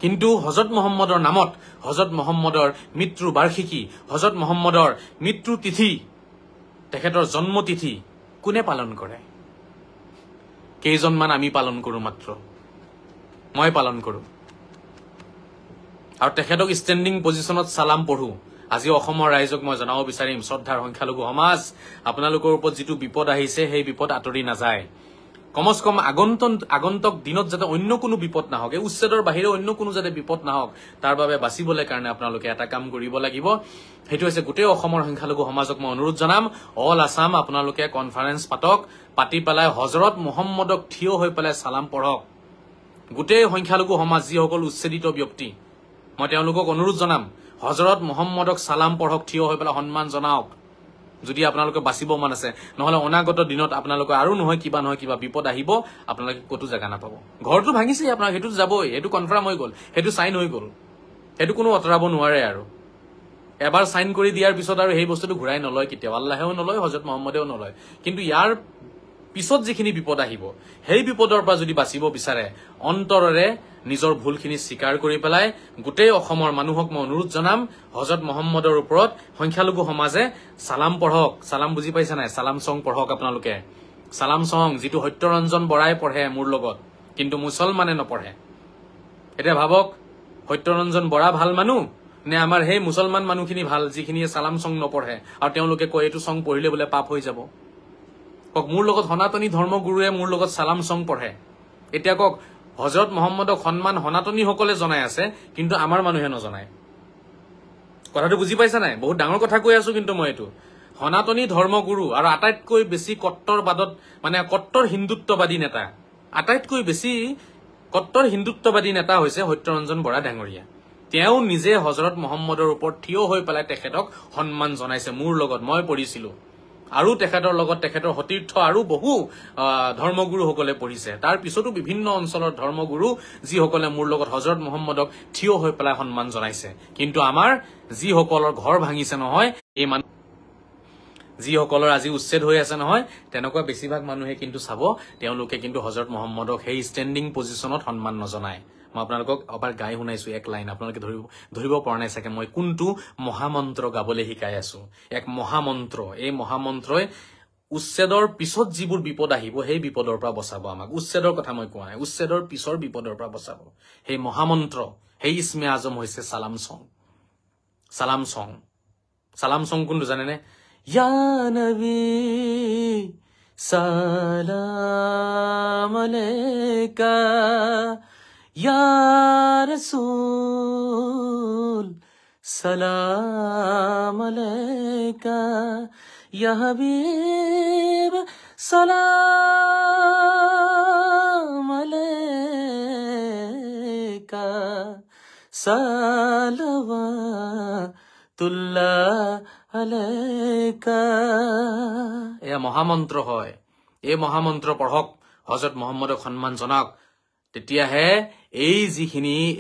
কিন্তু হযৰত মুহাম্মদৰ নামত হযৰত মুহাম্মদৰ মৃত্যু বাৰ্ষিকী হযৰত মুহাম্মদৰ মৃত্যু তিথি তেখেতৰ জন্ম তিথি কোনে পালন কৰে কেইজনমান আমি পালন কৰো মাত্ৰ মই পালন কৰো আৰু তেখেতক স্ট্যান্ডিং পজিশনত সালাম পঢ়ো আজি অসমৰ ৰাইজক মই জনাব বিচাৰিম শ্ৰদ্ধাৰ সংখ্যালঘু সমাজ আপোনালোকৰ ওপৰত যেটো বিপদ আহিছে সেই বিপদ আতৰি নাযায় কমস কম আগন্তক দিনত যাতে অন্য কোনো বিপদ না হোক উচ্ছেদৰ বাহিৰে অন্য কোনো যাতে বিপদ না হোক তাৰ বাবে বাচিবলৈ কাৰণে আপোনালোকে এটা কাম কৰিব লাগিব হেতু হৈছে গোটেই অসমৰ সংখ্যালঘু সমাজক মই অনুৰোধ জনাম অল আসাম আপোনালোকে কনফাৰেন্স পাতি পেলাই হযরত মুহাম্মদক থিয় হৈ পেলাই সালাম পঢ়ক গোটেই সংখ্যালঘু সমাজ যিসকল উচ্ছেদিত ব্যক্তি মই তেওঁলোকক অনুৰোধ জনাম হযরত মুহাম্মদক সালাম পঢ়ক থিয় হৈ পেলাই সন্মান জনাওক যদি আপোনালোকে বাচিব মন আছে নহলে অনাগত দিনত আপোনালোকে আৰু নহয় কিবা বিপদ আহিব আপোনালোকে কতো জাগা নাপাব ঘৰটো ভাঙিছে আপোনাক হেতু যাবই হেতু কনফাৰ্ম হৈ গল হেতু সাইন হৈ গল হেতু কোনো অতৰাব নোৱাৰে আৰু এবাৰ সাইন কৰি দিয়াৰ পিছত আৰু সেই বস্তুটো ঘূৰাই নলয় কেতিয়াও আল্লাহেও নলয় হযৰত মুহাম্মদেও নলয় কিন্তু ইয়াৰ পিছত যিখিনি বিপদ আহিব সেই বিপদৰ পৰা যদি বাচিব বিচাৰে অন্তৰেৰে নিজৰ ভুলখিনি স্বীকাৰ কৰি পেলাই গোটেই অসমৰ মানুহক মই অনুৰোধ জনাম হযৰত মুহাম্মদৰ ওপৰত সংখ্যালঘু সমাজে সালাম পঢ়ক সালাম বুজি পাইছে নাই সালাম সং পঢ়ক আপোনালোকে সালাম সং যেটো সত্যৰঞ্জন বৰাই পঢ়ে মোৰ লগত কিন্তু মুছলমানে নপঢ়ে এটা ভাবক সত্যৰঞ্জন বৰা ভাল মানুহ নে আমাৰ সেই মুছলমান মানুহখিনি ভাল যিখিনিয়ে সালাম সং নপঢ়ে আৰু তেওঁলোকে কয় এটো সং পঢ়িলে বলে পাপ হৈ যাব কক মোৰ লগত সনাতনী ধৰ্মগুৰুৱে মোৰ লগত সালাম সং পঢ়ে এতিয়া কক হযৰত মুহাম্মদক সন্মান সনাতনী সকলে জনাই আছে কিন্তু আমাৰ মানুহে নজনায় কথাটো বুজি পাইছা নাই বহুত ডাঙৰ কথা কৈ আছো কিন্তু মই এটো সনাতনী ধৰ্মগুৰু আৰু আটাইতকৈ বেছি কট্টৰবাদত মানে কট্টৰ হিন্দুত্ববাদী নেতা আটাইতকৈ বেছি কট্টৰ হিন্দুত্ববাদী নেতা হৈছে সত্যৰঞ্জন বৰা ডাঙৰীয়া তেওঁ নিজে হযৰত মুহাম্মদৰ ওপৰত থিয় হৈ পেলাই তেখেতক সন্মান জনাইছে মোৰ লগত মই পঢ়িছিলো আৰু তেখেতৰ লগত তেখেতৰ সতীৰ্থ আৰু বহু ধৰ্মগুৰুসকলে পঢ়িছে তাৰ পিছতো বিভিন্ন অঞ্চলৰ ধৰ্মগুৰু যিসকলে মোৰ লগত হজৰত মুহাম্মদক থিয় হৈ পেলাই সন্মান জনাইছে কিন্তু আমাৰ যিসকলৰ ঘৰ ভাঙিছে নহয় এই মানুহ যিসকলৰ আজি উচ্ছেদ হৈ আছে নহয় তেনেকুৱা বেছিভাগ মানুহে কিন্তু চাব তেওঁলোকে কিন্তু হজৰত মুহাম্মদক সেই ষ্টেণ্ডিং পজিশ্যনত সন্মান নজনায় মই আপোনালোকক এবাৰ গাই শুনাইছো এক লাইন আপোনালোকে ধৰিব পৰা নাই চাগে মই কোনটো মহামন্ত্ৰ গাবলৈ শিকাই আছো এক মহামন্ত্ৰ এই মহামন্ত্ৰই উচ্ছেদৰ পিছত যিবোৰ বিপদ আহিব সেই বিপদৰ পৰা বচাব আমাক উচ্ছেদৰ কথা মই কোৱা নাই উচ্ছেদৰ পিছৰ বিপদৰ পৰা বচাব সেই মহামন্ত্ৰ সেই ইসমে আজম হৈছে সালাম সং কোনটো জানেনে ইয়া নবী সালাম আলাইকা ইয়া রাসূল সালাম আলাইকা ইয়া হাবিব সালাম আলাইকা সালাওয়াতুল্লাহ আলাইকা এয়া মহামন্ত্ৰ হয় এই মহামন্ত্ৰ পঢ়ক হযৰত মুহাম্মদক সন্মান জনাওক তেতিয়াহে এই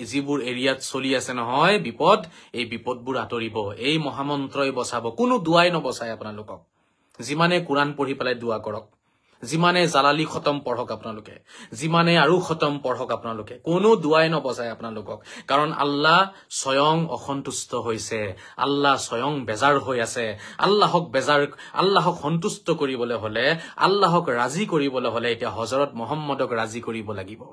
যিবোৰ এৰিয়াত চলি আছে নহয় বিপদ এই বিপদবোৰ আঁতৰিব এই মহামন্ত্ৰই বচাব কোনো দুৱাই নবচায় আপোনালোকক যিমানে কোৰাণ পঢ়ি পেলাই দুৱা কৰক যিমানে জালালি খতম পঢ়ক আপোনালোকে যিমানে আৰু খতম পঢ়ক আপোনালোকে কোনো দুৱাই নবচায় আপোনালোকক কাৰণ আল্লাহ স্বয়ং অসন্তুষ্ট হৈছে আল্লাহ স্বয়ং বেজাৰ হৈ আছে আল্লাহক সন্তুষ্ট কৰিবলৈ হলে আল্লাহক ৰাজি কৰিবলৈ হলে এতিয়া হযৰত মুহাম্মদক ৰাজি কৰিব লাগিব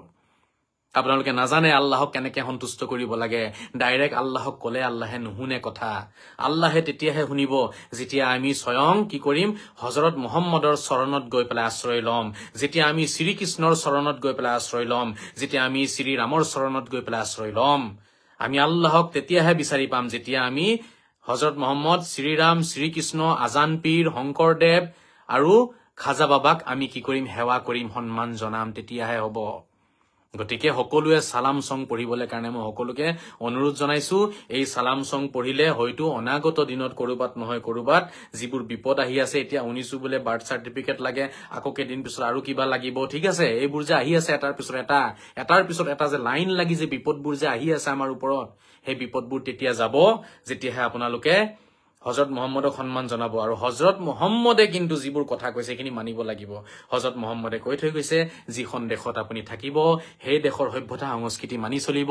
আপোনালোকে নাজানে আল্লাহক কেনেকৈ সন্তুষ্ট কৰিব লাগে ডাইৰেক্ট আল্লাহক কলে আল্লাহে নুশুনে কথা আল্লাহে তেতিয়াহে শুনিব যেতিয়া আমি স্বয়ং কি কৰিম হযৰত মুহাম্মদৰ চৰণত গৈ পেলাই আশ্ৰয় লম যেতিয়া আমি শ্ৰীকৃষ্ণৰ চৰণত গৈ পেলাই আশ্ৰয় লম যেতিয়া আমি শ্ৰী ৰামৰ চৰণত গৈ পেলাই আশ্ৰয় লম আমি আল্লাহক তেতিয়াহে বিচাৰি পাম যেতিয়া আমি হযৰত মুহাম্মদ শ্ৰীৰাম শ্ৰীকৃষ্ণ আজান পীৰ শংকৰদেৱ আৰু খাজা বাবাক আমি কি কৰিম সেৱা কৰিম সন্মান জনাম তেতিয়াহে হ'ব গতিকে সকলোৱে সালাম সং পঢ়িবলৈ কাৰণে মই সকলোকে অনুৰোধ জনাইছো এই সালাম সং পঢ়িলে হয়তো অনাগত দিনত কৰবাত নহয় কৰবাত যিবোৰ বিপদ আহি আছে এতিয়া শুনিছো বোলে বাৰ্থ সাৰ্টিফিকেট লাগে আকৌ কেদিন পিছত আৰু কিবা লাগিব ঠিক আছে এইবোৰ যে আহি আছে এটাৰ পিছত এটা যে লাইন লাগি যে বিপদবোৰ যে আহি আছে আমাৰ ওপৰত সেই বিপদবোৰ তেতিয়া যাব যেতিয়াহে আপোনালোকে হযৰত মুহাম্মদক সন্মান জনাব আৰু হযৰত মুহাম্মদে কিন্তু যিবোৰ কথা কৈছে সেইখিনি মানিব লাগিব হযৰত মুহাম্মদে কৈ থৈ গৈছে যিখন দেশত আপুনি থাকিব সেই দেশৰ সভ্যতা সংস্কৃতি মানি চলিব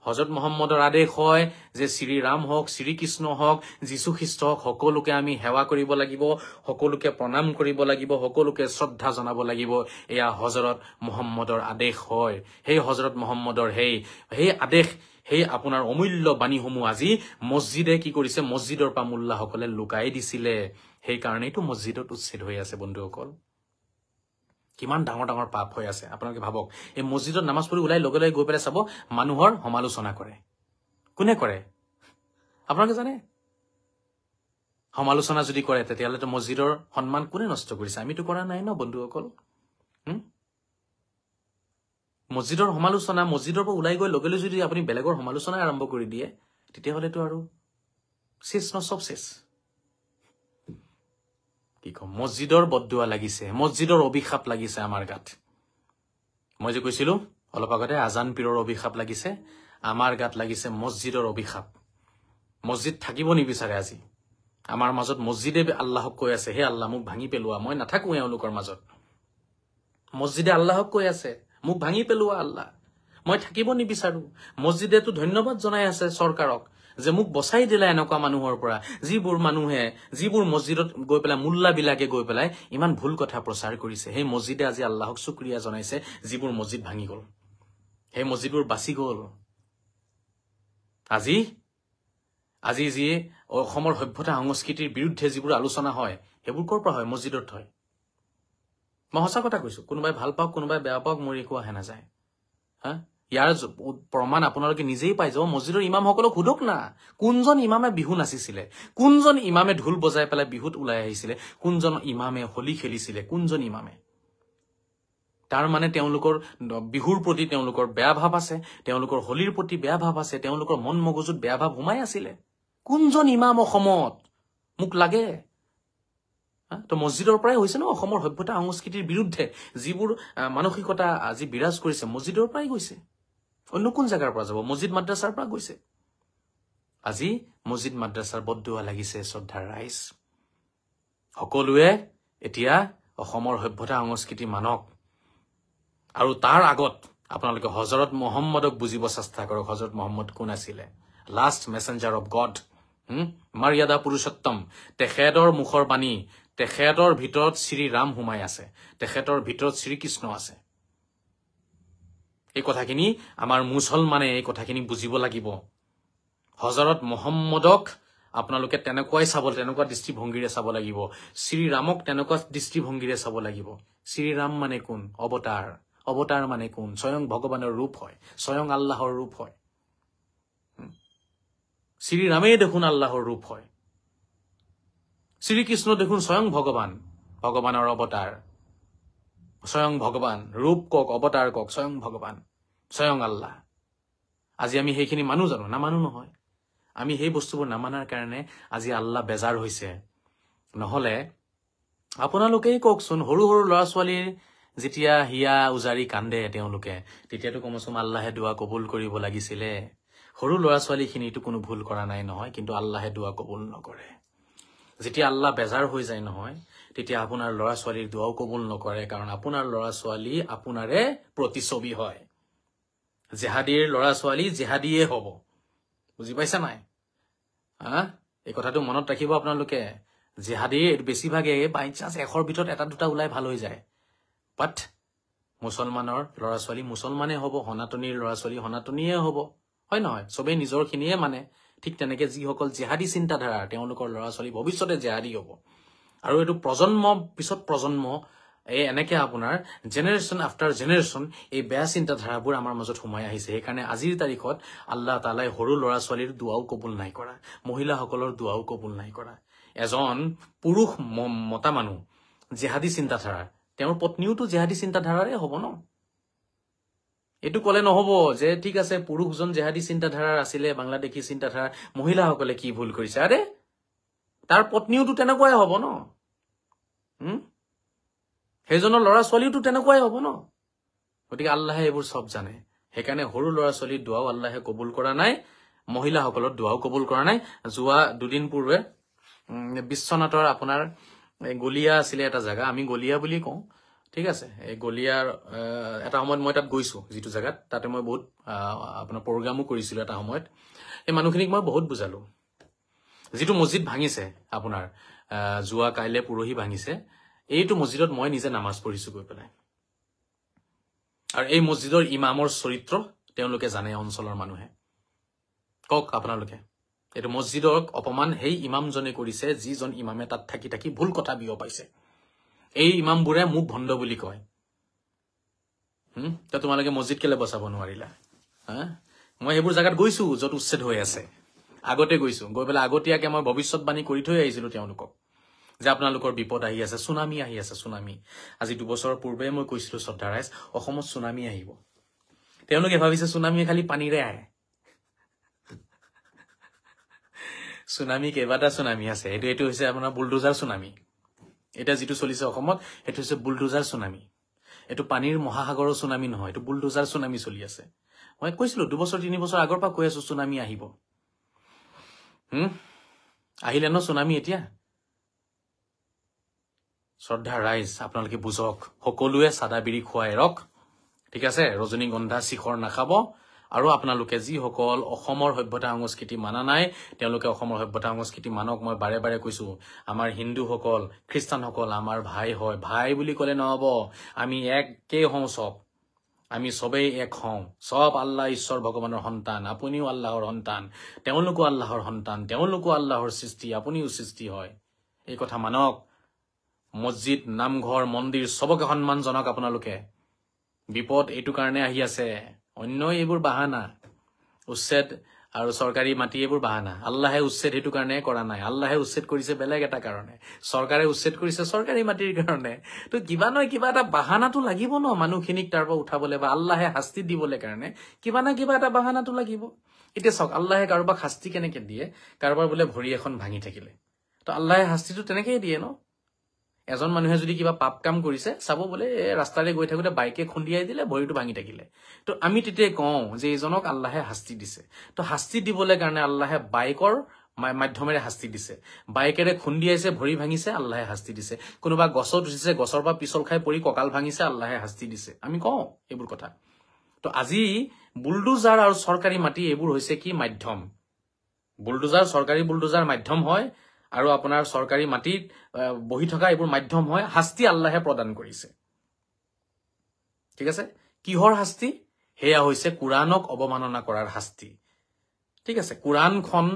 হযৰত মুহাম্মদৰ আদেশ হয় যে শ্ৰী ৰাম হওক শ্ৰীকৃষ্ণ হওক যীশু খ্ৰীষ্ট হওক সকলোকে আমি সেৱা কৰিব লাগিব সকলোকে প্ৰণাম কৰিব লাগিব সকলোকে শ্ৰদ্ধা জনাব লাগিব এয়া হযৰত মুহাম্মদৰ আদেশ হয় সেই হযৰত মুহাম্মদৰ সেই আদেশ সেই আপোনাৰ অমূল্য বাণীসমূহ আজি মছজিদে কি কৰিছে মছজিদৰ পৰা মুল্লাসকলে লুকাই দিছিলে সেই কাৰণেইতো মছজিদত উচ্ছেদ হৈ আছে বন্ধুসকল কিমান ডাঙৰ ডাঙৰ পাপ হৈ আছে আপোনালোকে ভাবক এই মছজিদত নামাজ পঢ়ি ওলাই লগে লগে গৈ পেলাই চাব মানুহৰ সমালোচনা কৰে কোনে কৰে আপোনালোকে জানে সমালোচনা যদি কৰে তেতিয়াহ'লেতো মছজিদৰ সন্মান কোনে নষ্ট কৰিছে আমিতো কৰা নাই ন বন্ধুসকল মছজিদৰ সমালোচনা মছজিদৰ পৰা ওলাই গৈ লগে লগে যদি আপুনি বেলেগৰ সমালোচনা আৰম্ভ কৰি দিয়ে তেতিয়াহ'লেতো আৰু শেষ ন সব শেষ কি কম মছজিদৰ বদদুৱা লাগিছে মছজিদৰ অভিশাপ লাগিছে আমাৰ গাত মই যে কৈছিলো অলপ আগতে আজান পীৰৰ অভিশাপ লাগিছে আমাৰ গাত লাগিছে মছজিদৰ অভিশাপ মছজিদ থাকিব নিবিচাৰে আজি আমাৰ মাজত মছজিদে আল্লাহক কৈ আছে হে আল্লাহ মোক ভাঙি পেলোৱা মই নাথাকো এওঁলোকৰ মাজত মছজিদে আল্লাহক কৈ আছে মোক ভাঙি পেলোৱা আল্লাহ মই থাকিব নিবিচাৰো মছজিদেটো ধন্যবাদ জনাই আছে চৰকাৰক যে মোক বচাই দিলা এনেকুৱা মানুহৰ পৰা যিবোৰ মছজিদত গৈ পেলাই মুল্লাবিলাকে গৈ পেলাই ইমান ভুল কথা প্ৰচাৰ কৰিছে সেই মছজিদে আজি আল্লাহক শুকৰিয়া জনাইছে যিবোৰ মছজিদ ভাঙি গ'ল সেই মছজিদবোৰ বাচি গ'ল আজি যি অসমৰ সভ্যতা সংস্কৃতিৰ বিৰুদ্ধে যিবোৰ আলোচনা হয় সেইবোৰ ক'ৰ পৰা হয় মছজিদত হয় মই সঁচা কথা কৈছো কোনোবাই ভাল পাওক কোনোবাই বেয়া পাওক মোৰ একো আহে নাযায় ইয়াৰ প্ৰমাণ আপোনালোকে নিজেই পাই যাব মছজিদৰ ইমামসকলক সোধক না কোনজন ইমামে বিহু নাচিছিলে কোনজন ইমামে ঢোল বজাই পেলাই বিহুত ওলাই আহিছিলে কোনজন ইমামে হোলী খেলিছিলে কোনজন ইমামে তাৰ মানে তেওঁলোকৰ বিহুৰ প্ৰতি তেওঁলোকৰ বেয়া ভাৱ আছে তেওঁলোকৰ হোলীৰ প্ৰতি বেয়া ভাৱ আছে তেওঁলোকৰ মন মগজুত বেয়া ভাৱ সোমাই আছিলে কোনজন ইমাম অসমত মোক লাগে তো মছজিদৰ পৰাই হৈছে ন অসমৰ সভ্যতা সংস্কৃতিৰ বিৰুদ্ধে যিবোৰ মানসিকতা আজি বিৰাজ কৰিছে মছজিদৰ পৰাই গৈছে অন্য কোন জায়গাৰ পৰা যাব মছজিদ মাদ্ৰাছাৰ পৰা গৈছে আজি মছজিদ মাদ্ৰাছাৰ বদদুৱা লাগিছে শ্ৰদ্ধাৰ ৰাইজ সকলোৱে এতিয়া অসমৰ সভ্যতা সংস্কৃতি মানক আৰু তাৰ আগত আপোনালোকে হযৰত মুহাম্মদক বুজিব চেষ্টা কৰক হযৰত মুহাম্মদ কোন আছিলে লাষ্ট মেসেঞ্জাৰ অফ গড মৰ্যাদা পুৰুষোত্তম তেখেতৰ মুখৰ বাণী তেখেতৰ ভিতৰত শ্ৰী ৰাম হুমাই আছে তেখেতৰ ভিতৰত শ্ৰী কৃষ্ণ আছে এই কথাখিনি আমাৰ মুছলমানে এই কথাখিনি বুজিব লাগিব হযৰত মুহাম্মদক আপোনালোকে তেনেকুৱাই চাব তেনেকুৱা দৃষ্টিভংগীৰে চাব লাগিব শ্ৰী ৰামক তেনেকুৱা দৃষ্টিভংগীৰে চাব লাগিব শ্ৰী ৰাম মানে কোন অৱতাৰ অৱতাৰ মানে কোন স্বয়ং ভগৱানৰ ৰূপ হয় স্বয়ং আল্লাহৰ ৰূপ হয় শ্ৰী ৰামেই দেখোন আল্লাহৰ ৰূপ হয় শ্ৰী কৃষ্ণ দেখোন স্বয়ং ভগৱান ভগৱানৰ অৱতাৰ স্বয়ং ভগৱান ৰূপ কক অৱতাৰ কক স্বয়ং ভগৱান স্বয়ং আল্লাহ আজি আমি সেইখিনি মানুহ জানো না মানুহ নহয় আমি সেই বস্তুবোৰ নামানাৰ কাৰণে আজি আল্লাহ বেজাৰ হৈছে নহলে আপোনালোকেই কওকচোন সৰু সৰু ল'ৰা ছোৱালীৰ যেতিয়া হিয়া উজাৰি কান্দে তেওঁলোকে তেতিয়াতো কমচম আল্লাহে দুৱা কবুল কৰিব লাগিছিলে সৰু ল'ৰা ছোৱালীখিনিটো কোনো ভুল কৰা নাই নহয় কিন্তু আল্লাহে দুৱা কবুল নকৰে যেতিয়া আল্লাহ বেজাৰ হৈ যায় নহয় তেতিয়া আপোনাৰ ল'ৰা ছোৱালীৰ দুৱাও কবুল নকৰে কাৰণ আপোনাৰ ল'ৰা ছোৱালী আপোনাৰে প্ৰতিছবি হয় জেহাদীৰ ল'ৰা ছোৱালী জেহাদীয়ে হ'ব বুজি পাইছা নাই এই কথাটো মনত ৰাখিব আপোনালোকে জেহাদীৰ বেছিভাগে বাই চান্স 100ৰ ভিতৰত এটা দুটা ওলাই ভাল হৈ যায় বাট মুছলমানৰ ল'ৰা ছোৱালী মুছলমানে হ'ব সনাতনীৰ ল'ৰা ছোৱালী সনাতনীয়ে হ'ব হয় নহয় সবেই নিজৰ খিনিয়ে মানে ঠিক তেনেকে যিসকল জেহাদী চিন্তাধাৰা তেওঁলোকৰ ল'ৰা ছোৱালী ভৱিষ্যতে জেহাদী হ'ব আৰু এইটো প্ৰজন্ম পিছত প্ৰজন্ম এই এনেকে আপোনাৰ জেনেৰেশ্যন আফটাৰ জেনেৰেশ্যন এই বেয়া চিন্তাধাৰাবোৰ আমাৰ মাজত সোমাই আহিছে সেইকাৰণে আজিৰ তাৰিখত আল্লাহ তাআলাই সৰু ল'ৰা ছোৱালীৰ দুৱাও কবুল নাই কৰা মহিলাসকলৰ দুৱাও কবুল নাই কৰা এজন পুৰুষ মতা মানুহ জেহাদী চিন্তাধাৰা তেওঁৰ পত্নীওতো জেহাদী চিন্তাধাৰাৰে হ'ব ন এইটো কলে নহব যে ঠিক আছে পুৰুষজন জেহাদী চিন্তাধাৰাৰ আছিলে বাংলাদেশী চিন্তাধাৰা মহিলাসকলে কি ভুল কৰিছে আৰে তাৰ পত্নীওতো তেনেকুৱাই হ'ব ন সেইজনৰ ল'ৰা ছোৱালীওতো তেনেকুৱাই হ'ব ন গতিকে আল্লাহে এইবোৰ সব জানে সেইকাৰণে সৰু ল'ৰা ছোৱালীৰ দুৱাও আল্লাহে কবুল কৰা নাই মহিলাসকলৰ দুৱাও কবুল কৰা নাই যোৱা দুদিন পূৰ্বে বিশ্বনাথৰ আপোনাৰ গলিয়া আছিলে এটা জায়গা আমি গলিয়া বুলি কওঁ ঠিক আছে এই গলিয়াৰ এটা সময়ত মই তাত গৈছো যিটো জায়গাত তাতে মই বহুত আপোনাৰ প্ৰগ্ৰামো কৰিছিলো এটা সময়ত এই মানুহখিনিক মই বহুত বুজালো যিটো মছজিদ ভাঙিছে আপোনাৰ যোৱা কাইলে পুৰহি ভাঙিছে এইটো মছজিদত মই নিজে নামাজ পঢ়িছো গৈ পেলাই আৰু এই মছজিদৰ ইমামৰ চৰিত্ৰ তেওঁলোকে জানে অঞ্চলৰ মানুহে কক আপোনালোকে এইটো মছজিদক অপমান সেই ইমামজনে কৰিছে যিজন ইমামে তাত থাকি থাকি ভুল কথা বিয় পাইছে এই ইমামবোৰে মোক ভণ্ড বুলি কয় তো তোমালোকে মছজিদ কেলে বচাব নোৱাৰিলা মই সেইবোৰ জায়গাত গৈছো যত উচ্ছেদ হৈ আছে আগতে গৈছো গৈ পেলাই আগতীয়াকে মই ভৱিষ্যতবাণী কৰি থৈ আহিছিলো তেওঁলোকক যে আপোনালোকৰ বিপদ আহি আছে সুনামি আহি আছে সুনামি আজি 2 বছৰ পূৰ্বে মই কৈছিলো শ্ৰদ্ধা ৰাইজ অসমত সুনামি আহিব তেওঁলোকে ভাবিছে সুনামি খালি পানীৰে আহে সুনামি কেইবাটা সুনামি আছে এইটো হৈছে আপোনাৰ বুলডোজাৰ সুনামি এটা যেটো চলিছে অসমত এটো হৈছে বুলডোজাৰ সুনামি এটো পানীৰ মহাসাগৰৰ সুনামি নহয় এটো বুলডোজাৰ সুনামি চলি আছে মই কৈছিলো 2 বছৰ 3 বছৰ আগৰ পৰা কৈ আছো সুনামি আহিব আহিলে ন সুনামি এতিয়া শ্ৰদ্ধা ৰাইজ আপোনালোকে বুজক সকলোৱে সাদা বিৰি খুৱাই ৰক ঠিক আছে ৰজনীগন্ধা শিখৰ নাখাব আৰু আপোনালোকে যিসকল অসমৰ সভ্যতা সংস্কৃতি মানা নাই তেওঁলোকে অসমৰ সভ্যতা সংস্কৃতি মানক মই বাৰে বাৰে কৈছো আমাৰ হিন্দুসকল খ্ৰীষ্টানসকল আমাৰ ভাই হয় ভাই বুলি কলে নহব আমি একেই হওঁ সব আমি সবেই এক হওঁ সব আল্লাহ ঈশ্বৰ ভগৱানৰ সন্তান আপুনিও আল্লাহৰ সন্তান তেওঁলোকো আল্লাহৰ সন্তান তেওঁলোকো আল্লাহৰ সৃষ্টি আপুনিও সৃষ্টি হয় এই কথা মানক মছজিদ নামঘৰ মন্দিৰ সবকে সন্মান জনক আপোনালোকে বিপদ এইটো কাৰণে আহি আছে অন্য এইবোৰ বাহানা উচ্ছেদ আৰু চৰকাৰী মাটি এইবোৰ বাহানা আল্লাহে উচ্ছেদ হেতু কাৰণে কৰা নাই আল্লাহে উচ্ছেদ কৰিছে বেলেগ এটা কাৰণে চৰকাৰে উচ্ছেদ কৰিছে চৰকাৰী মাটিৰ কাৰণে তো কিবা নহয় কিবা এটা বাহানাটো লাগিব ন মানুহখিনিক তাৰ পৰা উঠাবলে বা আল্লাহে শাস্তি দিবলে কাৰণে কিবা না কিবা এটা বাহানাটো লাগিব এতিয়া সক আল্লাহে কাৰোবাক শাস্তি কেনেকে দিয়ে কাৰোবাৰ বোলে ভৰি এখন ভাঙি থাকিলে তো আল্লাহে শাস্তিটো তেনেকেই দিয়ে ন এজন মানুহে যদি কিবা পাপ কাম কৰিছে চাব বোলে ৰাস্তাৰে গৈ থাকোতে বাইকে খুন্দিয়াই দিলে ভৰিটো ভাঙি থাকিলে তো আমি তেতিয়া কওঁ যে এইজনক আল্লাহে শাস্তি দিছে তো শাস্তি দিবলৈ কাৰণে আল্লাহে বাইকৰ মাধ্যমেৰে শাস্তি দিছে বাইকেৰে খুন্দিয়াইছে ভৰি ভাঙিছে আল্লাহে শাস্তি দিছে কোনোবা গছত উঠিছে গছৰ পৰা পিছল খাই পৰি কঁকাল ভাঙিছে আল্লাহে শাস্তি দিছে আমি কওঁ এইবোৰ কথা তো আজি বুলডোজাৰ আৰু চৰকাৰী মাটি এইবোৰ হৈছে কি মাধ্যম বুলডোজাৰ চৰকাৰী বুলডোজাৰ মাধ্যম হয় আৰু আপোনাৰ চৰকাৰী মাটিত বহি থকা এইবোৰ মাধ্যম হয় শাস্তি আল্লাহে প্ৰদান কৰিছে ঠিক আছে কিহৰ শাস্তি হেয়া হৈছে কুৰানক অৱমাননা কৰাৰ শাস্তি ঠিক আছে কুৰানখন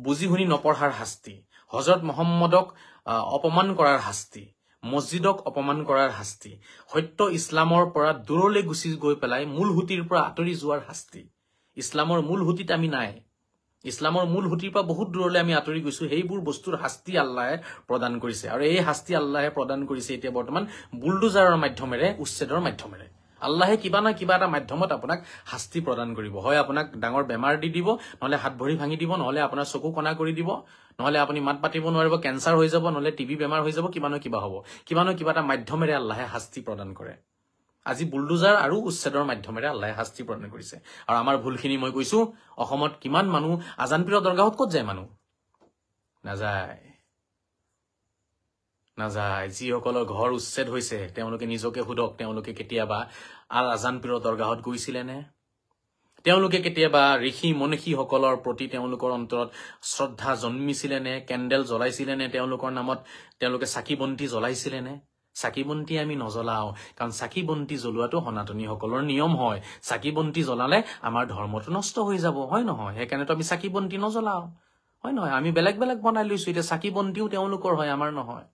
বুজি শুনি নপঢ়াৰ শাস্তি হযৰত মুহাম্মদক অপমান কৰাৰ শাস্তি মছজিদক অপমান কৰাৰ শাস্তি সত্য ইছলামৰ পৰা দূৰলৈ গুচি গৈ পেলাই মূল হুতিৰ পৰা আঁতৰি যোৱাৰ শাস্তি ইছলামৰ মূল হুতিত আমি নাই ইছলামৰ মূল হুতিৰ পৰা বহুত দূৰলৈ আমি আঁতৰি গৈছো সেইবোৰ বস্তুৰ শাস্তি আল্লাহে প্ৰদান কৰিছে আৰু এই শাস্তি আল্লাহে প্ৰদান কৰিছে এতিয়া বৰ্তমান বুলডোজাৰৰ মাধ্যমেৰে উচ্ছেদৰ মাধ্যমেৰে আল্লাহে কিবা না কিবা এটা মাধ্যমত আপোনাক শাস্তি প্ৰদান কৰিব হয় আপোনাক ডাঙৰ বেমাৰ দি দিব নহলে হাত ভৰি ভাঙি দিব নহলে আপোনাৰ চকু কণা কৰি দিব নহলে আপুনি মাত পাতিব নোৱাৰিব কেঞ্চাৰ হৈ যাব নহলে টিবি বেমাৰ হৈ যাব কিবা হ'ব কিবা এটা মাধ্যমেৰে আল্লাহে শাস্তি প্ৰদান কৰে আজি বুলডোজাৰ আৰু উচ্ছেদৰ মাধ্যমেৰে আল্লাহে শাস্তি প্ৰদান কৰিছে আৰু আমাৰ ভুলখিনি মই কৈছো অসমত কিমান মানুহ আজান পীৰৰ দৰগাহত ক'ত যায় মানুহ নাযায় যিসকলৰ ঘৰ উচ্ছেদ হৈছে তেওঁলোকে নিজকে সুধক তেওঁলোকে কেতিয়াবা আজান পীৰৰ দৰগাহত গৈছিলে নে তেওঁলোকে কেতিয়াবা ঋষি মনীষীসকলৰ প্ৰতি তেওঁলোকৰ অন্তৰত শ্ৰদ্ধা জন্মিছিলে নে কেণ্ডেল জ্বলাইছিলে নে তেওঁলোকৰ নামত তেওঁলোকে চাকি বন্তি জ্বলাইছিলে নে চাকি বন্তি আমি নজ্বলাও কাৰণ চাকি বন্তি জ্বলোৱাটো সনাতনীসকলৰ নিয়ম হয় চাকি বন্তি জ্বলালে আমাৰ ধৰ্মটো নষ্ট হৈ যাব হয় নহয় সেইকাৰণেতো আমি চাকি বন্তি নজ্বলাও হয় নহয় আমি বেলেগ বেলেগ বনাই লৈছো এতিয়া চাকি বন্তিও তেওঁলোকৰ হয় আমাৰ নহয়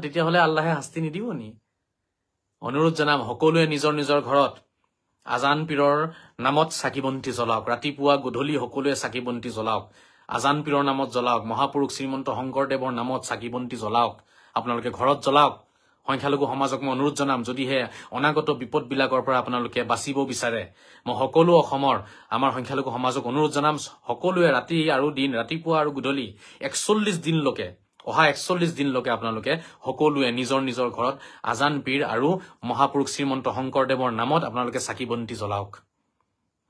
তেতিয়াহ'লে আল্লাহে শাস্তি নিদিব নি অনুৰোধ জনাম সকলোৱে নিজৰ নিজৰ ঘৰত আজান পীৰৰ নামত চাকি বন্তি জ্বলাওক ৰাতিপুৱা গধূলি সকলোৱে চাকি বন্তি জ্বলাওক আজান পীৰৰ নামত জ্বলাওক মহাপুৰুষ শ্ৰীমন্ত শংকৰদেৱৰ নামত চাকি বন্তি জ্বলাওক আপোনালোকে ঘৰত জ্বলাওক সংখ্যালঘু সমাজক মই অনুৰোধ জনাম যদিহে অনাগত বিপদবিলাকৰ পৰা আপোনালোকে বাচিব বিচাৰে মই সকলো অসমৰ আমাৰ সংখ্যালঘু সমাজক অনুৰোধ জনাম সকলোৱে ৰাতি আৰু দিন ৰাতিপুৱা আৰু গধূলি 41 দিনলৈকে অহা 41 দিনলৈকে আপোনালোকে সকলোৱে নিজৰ নিজৰ ঘৰত আজান পীৰ আৰু মহাপুৰুষ শ্ৰীমন্ত শংকৰদেৱৰ নামত আপোনালোকে চাকি বন্তি জ্বলাওক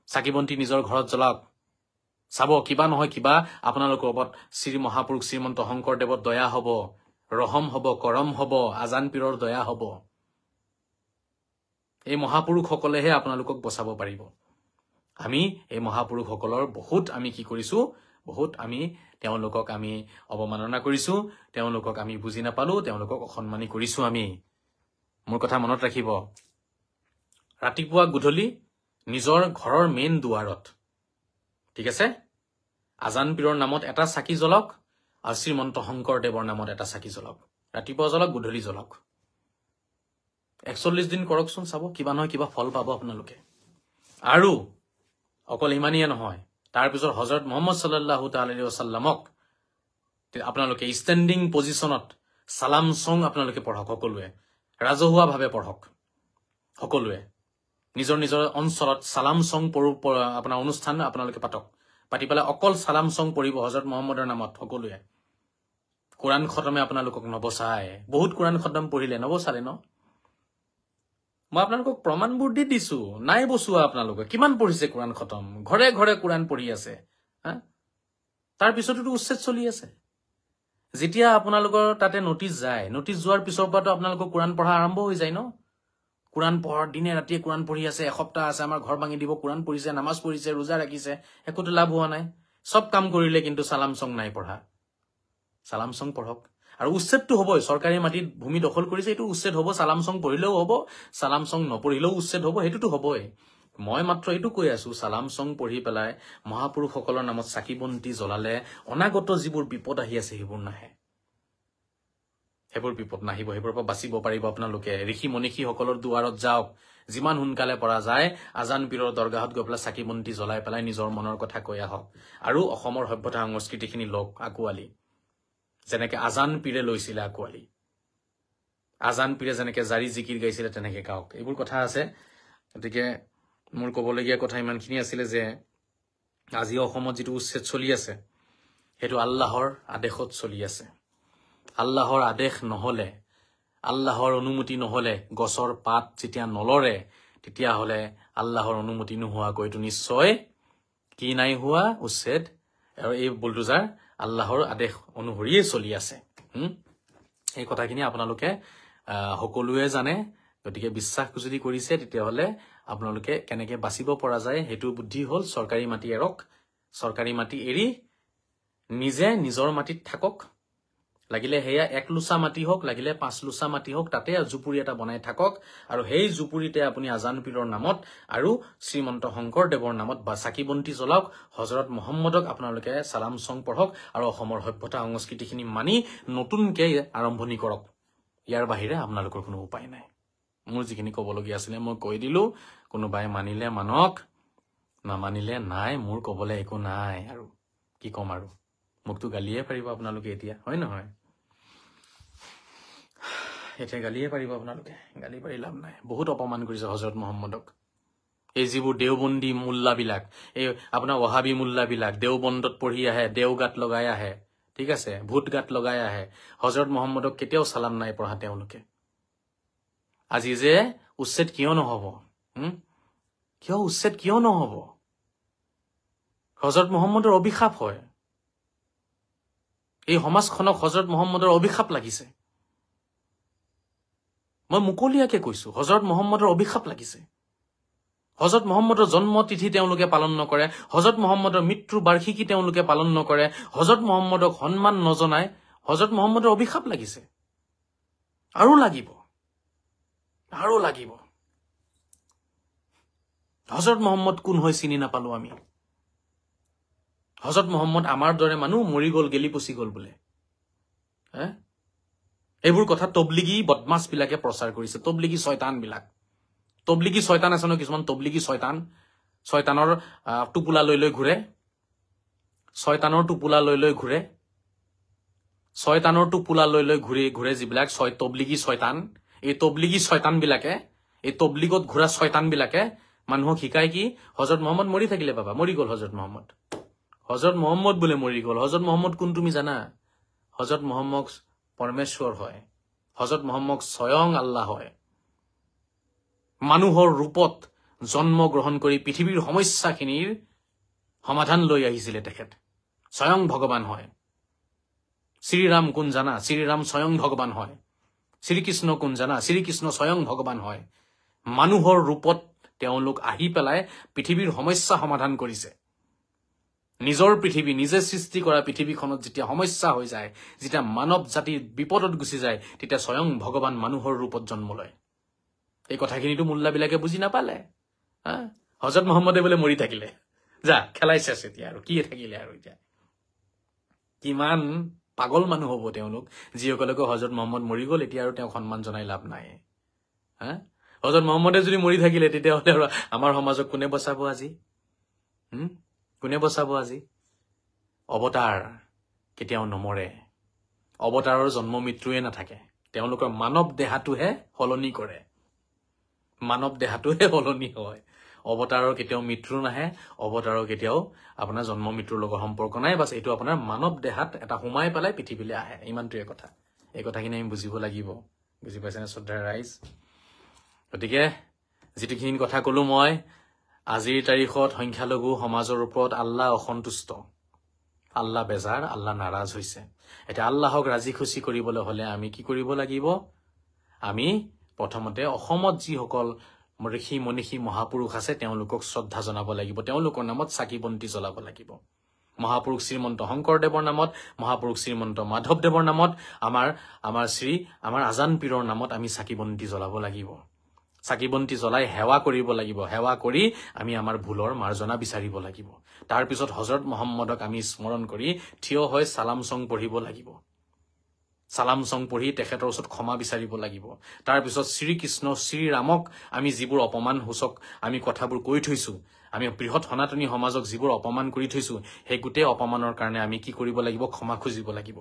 চাকি বন্তি নিজৰ ঘৰত জ্বলাওক চাব কিবা নহয় কিবা আপোনালোকৰ ওপৰত শ্ৰী মহাপুৰুষ শ্ৰীমন্ত শংকৰদেৱৰ দয়া হ'ব ৰহম হ'ব কৰম হ'ব আজান পীৰৰ দয়া হ'ব এই মহাপুৰুষসকলেহে আপোনালোকক বচাব পাৰিব আমি এই মহাপুৰুষসকলৰ বহুত আমি কি কৰিছো বহুত আমি তেওঁলোকক আমি অৱমাননা কৰিছো তেওঁলোকক আমি বুজি নাপালো তেওঁলোকক অসন্মানী কৰিছো আমি মোৰ কথা মনত ৰাখিব ৰাতিপুৱা গধূলি নিজৰ ঘৰৰ মেইন দুৱাৰত ঠিক আছে আজান পীৰৰ নামত এটা চাকি জ্বলাওক আৰু শ্ৰীমন্ত শংকৰদেৱৰ নামত এটা চাকি জ্বলাওক ৰাতিপুৱা জ্বলাওক গধূলি জ্বলাওক 41 দিন কৰকচোন চাব কিবা নহয় কিবা ফল পাব আপোনালোকে আৰু অকল ইমানেই নহয় তাৰপিছত হযৰত মুহাম্মদ সাল্লাল্লাহু তাআলা আলাইহি ওয়াসাল্লামক আপোনালোকে ষ্টেণ্ডিং পজিশনত সালাম সং আপোনালোকে পঢ়ক সকলোৱে ৰাজহুৱাভাৱে পঢ়ক সকলোৱে নিজৰ নিজৰ অঞ্চলত সালাম সং আপোনাৰ অনুষ্ঠান আপোনালোকে পাতি পেলাই অকল সালাম সং পঢ়িব হযৰত মুহাম্মদৰ নামত সকলোৱে কোৰাণ খতমে আপোনালোকক নবচায় বহুত কোৰাণ খতম পঢ়িলে নবচালে ন মই আপোনালোকক প্ৰমাণবোৰ দি দিছো নাই বচোৱা আপোনালোকে কিমান পঢ়িছে কোৰাণ খতম ঘৰে ঘৰে কোৰাণ পঢ়ি আছে তাৰ পিছতো উচ্ছেদ চলি আছে যেতিয়া আপোনালোকৰ তাতে নোটিছ যায় নোটিছ যোৱাৰ পিছৰ পৰাতো আপোনালোকৰ কোৰাণ পঢ়া আৰম্ভ হৈ যায় ন কোৰাণ পঢ়াৰ দিনে ৰাতিয়ে কোৰাণ পঢ়ি আছে এসপ্তাহ আছে আমাৰ ঘৰ ভাঙি দিব কোৰাণ পঢ়িছে নামাজ পঢ়িছে ৰোজা ৰাখিছে একোতো লাভ হোৱা নাই সব কাম কৰিলে কিন্তু সালাম সং নাই পঢ়া সালাম সং পঢ়ক আৰু উচ্ছেদটো হ'বই চৰকাৰী মাটিত ভূমি দখল কৰিছে এইটো উচ্ছেদ হ'ব সালাম সং পঢ়িলেও হ'ব সালাম সং নপঢ়িলেও উচ্ছেদ হ'ব সেইটোতো হ'বই মই মাত্ৰ এইটো কৈ আছো সালাম সং পঢ়ি পেলাই মহাপুৰুষসকলৰ নামত চাকি বন্তি জ্বলালে অনাগত যিবোৰ বিপদ আহি আছে সেইবোৰ নাহে সেইবোৰ বিপদ নাহিব সেইবোৰৰ পৰা বাচিব পাৰিব আপোনালোকে ঋষি মনীষীসকলৰ দুৱাৰত যাওক যিমান সোনকালে পৰা যায় আজান পীৰৰ দৰগাহত গৈ পেলাই চাকি বন্তি জ্বলাই পেলাই নিজৰ মনৰ কথা কৈ আহক আৰু অসমৰ সভ্যতা সংস্কৃতিখিনি লওক আঁকোৱালি যেনেকে আজান পীৰে লৈছিলে আঁকোৱালি আজান পীৰে যেনেকে জাৰি জিকিৰ গাইছিলে তেনেকে গাওক এইবোৰ কথা আছে গতিকে মোৰ ক'বলগীয়া কথা ইমানখিনি আছিলে যে আজি অসমত যিটো উচ্ছেদ চলি আছে সেইটো আল্লাহৰ আদেশত চলি আছে আল্লাহৰ আদেশ নহলে, আল্লাহৰ অনুমতি নহলে গছৰ পাত যেতিয়া নলৰে, তেতিয়াহলে আল্লাহৰ অনুমতি নোহোৱাকৈ এইটো নিশ্চয় কি নাই হোৱা, উচ্ছেদ। আৰু এই বুলডোজাৰ আল্লাহৰ আদেশ অনুসৰিয়ে চলি আছে। এই কথাখিনি আপোনালোকে সকলোৱে জানে। গতিকে বিশ্বাস যদি কৰিছে, তেতিয়াহলে আপোনালোকে কেনেকে বাচিব পৰা যায় সেইটো বুদ্ধি হ'ল, চৰকাৰী মাটি এৰক, চৰকাৰী মাটি এৰি নিজে নিজৰ মাটিত থাকক। লাগিলে সেয়া 1 লুচা মাটি হওক, লাগিলে 5 লুচা মাটি হওক, তাতে জুপুৰি এটা বনাই থাকক। আৰু সেই জুপুৰিতে আপুনি আজান পীৰৰ নামত আৰু শ্ৰীমন্ত শংকৰদেৱৰ নামত বা চাকি বন্তি জ্বলাওক, হজৰত মহম্মদক আপোনালোকে সালাম চং পঢ়ক আৰু অসমৰ সভ্যতা সংস্কৃতিখিনি মানি নতুনকে আৰম্ভণি কৰক। ইয়াৰ বাহিৰে আপোনালোকৰ কোনো উপায় নাই। মোৰ যিখিনি ক'বলগীয়া আছিলে মই কৈ দিলো। কোনোবাই মানিলে মানক, নামানিলে নাই, মোৰ ক'বলৈ একো নাই। আৰু কি ক'ম আৰু, মোকতো গালিয়ে পাৰিব আপোনালোকে এতিয়া, হয় নহয়? এতিয়া গালিয়ে পাৰিব আপোনালোকে, গালি পাৰি লাভ নাই। বহুত অপমান কৰিছে হজৰত মহম্মদক। এই যিবোৰ দেওবন্দী মোল্লাবিলাক, এই আপোনাৰ ৱাহাবী মোল্লাবিলাক দেওবন্দত পঢ়ি আহে, দেও গাত লগাই আহে, ঠিক আছে, ভূত গাত লগাই আহে, হজৰত মহম্মদক কেতিয়াও সালাম নাই পঢ়া তেওঁলোকে। আজি যে উচ্ছেদ কিয় নহব? কিয় উচ্ছেদ কিয় নহব? হজৰত মহম্মদৰ অভিশাপ হয়। এই সমাজখনক হজৰত মহম্মদৰ অভিশাপ লাগিছে। মই মুকলিয়াকে কৈছো, হজৰত মহম্মদৰ অভিশাপ লাগিছে। হজৰত মহম্মদৰ জন্ম তিথি তেওঁলোকে পালন নকৰে, হজৰত মহম্মদৰ মৃত্যু বাৰ্ষিকী তেওঁলোকে পালন নকৰে, হজৰত মহম্মদক সন্মান নজনায়, হজৰত মহম্মদৰ অভিশাপ লাগিছে। আৰু লাগিব, আৰু লাগিব। হজৰত মহম্মদ কোন হয় চিনি নাপালো আমি। হজৰত মহম্মদ আমাৰ দৰে মানুহ মৰি গল, গেলি পচি গল বোলে। এইবোৰ কথা তবলিগী বদমাছ বিলাকে প্ৰচাৰ কৰিছে, তবলিগী শয়তান বিলাক। তবলিগী শয়তান আছে ন কিছুমান, তবলিগী শয়তান, শয়তানৰ টোপোলা লৈ লৈ ঘূৰে, শয়তানৰ টোপোলা লৈ লৈ ঘূৰে, শয়তানৰ টোপোলা লৈ লৈ ঘূৰে যিবিলাক তবলিগী শয়তান, এই তবলিগী শয়তান বিলাকে, এই তবলিগত ঘূৰা শয়তান বিলাকে মানুহক শিকায় কি, হজৰত মহম্মদ মৰি থাকিলে বাবা, মৰি গল হজৰত মহম্মদ। হজৰত মহম্মদ বোলে মৰি গল। হজৰত মহম্মদ কোন তুমি জানা? হজৰত মহম্মদ পৰমেশ্বৰ হয়। হজৰত মহম্মদ স্বয়ং আল্লাহ হয়। মানুহৰ ৰূপত জন্ম গ্ৰহণ কৰি পৃথিৱীৰ সমস্যাখিনিৰ সমাধান লৈ আহিছিলে তেখেত। স্বয়ং ভগৱান হয়। শ্ৰীৰাম কোন জানা? শ্ৰীৰাম স্বয়ং ভগৱান হয়। শ্ৰীকৃষ্ণ কোন জানা? শ্ৰীকৃষ্ণ স্বয়ং ভগৱান হয়। মানুহৰ ৰূপত তেওঁলোক আহি পেলাই পৃথিৱীৰ সমস্যা সমাধান কৰিছে। নিজৰ পৃথিৱী, নিজে সৃষ্টি কৰা পৃথিৱীখনত যেতিয়া সমস্যা হৈ যায়, যেতিয়া মানৱ জাতি বিপদত গুচি যায়, তেতিয়া স্বয়ং ভগৱান মানুহৰ ৰূপত জন্ম লয়। এই কথাখিনিতো মোল্লাবিলাকে বুজি নাপালে। হজৰত মহম্মদে বোলে মৰি থাকিলে, যা খেলাইছে এতিয়া, আৰু কি থাকিলে আৰু এতিয়া। কিমান পাগল মানুহ হব তেওঁলোক, যিসকলকে হজৰত মহম্মদ মৰি গল, এতিয়া আৰু তেওঁক সন্মান জনাই লাভ নাই। হজৰত মহম্মদে যদি মৰি থাকিলে, তেতিয়াহ'লে আৰু আমাৰ সমাজক কোনে বচাব আজি? কোনে বচাব আজি? অৱতাৰ কেতিয়াও নমৰে, অৱতাৰৰ জন্ম মৃত্যুৱে নাথাকে, তেওঁলোকৰ মানৱ দেহাটোহে সলনি কৰে, মানৱ দেহাটোহে সলনি হয়। অৱতাৰৰ কেতিয়াও মৃত্যু নাহে, অৱতাৰৰ কেতিয়াও আপোনাৰ জন্ম মৃত্যুৰ লগত সম্পৰ্ক নাই। বাছ এইটো আপোনাৰ মানৱ দেহাত এটা সোমাই পেলাই পৃথিৱীলৈ আহে, ইমানটোৱে কথা। এই কথাখিনি আমি বুজিব লাগিব। বুজি পাইছেনে শ্ৰদ্ধাৰ ৰাইজ? গতিকে যিটোখিনি কথা কলো মই, আজিৰ তাৰিখত সংখ্যালঘু সমাজৰ ওপৰত আল্লাহ অসন্তুষ্ট, আল্লাহ বেজাৰ, আল্লাহ নাৰাজ হৈছে। এতিয়া আল্লাহক ৰাজি খুচি কৰিবলৈ হলে আমি কি কৰিব লাগিব? আমি প্ৰথমতে অসমত যিসকল ঋষি মনীষী মহাপুৰুষ আছে তেওঁলোকক শ্ৰদ্ধা জনাব লাগিব, তেওঁলোকৰ নামত চাকি বন্তি জ্বলাব লাগিব। মহাপুৰুষ শ্ৰীমন্ত শংকৰদেৱৰ নামত, মহাপুৰুষ শ্ৰীমন্ত মাধৱদেৱৰ নামত, আমাৰ আজান পীৰৰ নামত আমি চাকি বন্তি জ্বলাব লাগিব। চাকি বন্তি জ্বলাই সেৱা কৰিব লাগিব। সেৱা কৰি আমি আমাৰ ভুলৰ মাৰ্জনা বিচাৰিব লাগিব। তাৰ পিছত হজৰত মহম্মদক আমি স্মৰণ কৰি থিয় হৈ সালাম চং পঢ়িব লাগিব। সালাম চং পঢ়ি তেখেতৰ ওচৰত ক্ষমা বিচাৰিব লাগিব। তাৰ পিছত শ্ৰীকৃষ্ণ শ্ৰীৰামক আমি যিবোৰ অপমান সূচক আমি কথাবোৰ কৈ থৈছো, আমি বৃহৎ সনাতনী সমাজক যিবোৰ অপমান কৰি থৈছো, সেই গোটেই অপমানৰ কাৰণে আমি কি কৰিব লাগিব? ক্ষমা খুজিব লাগিব।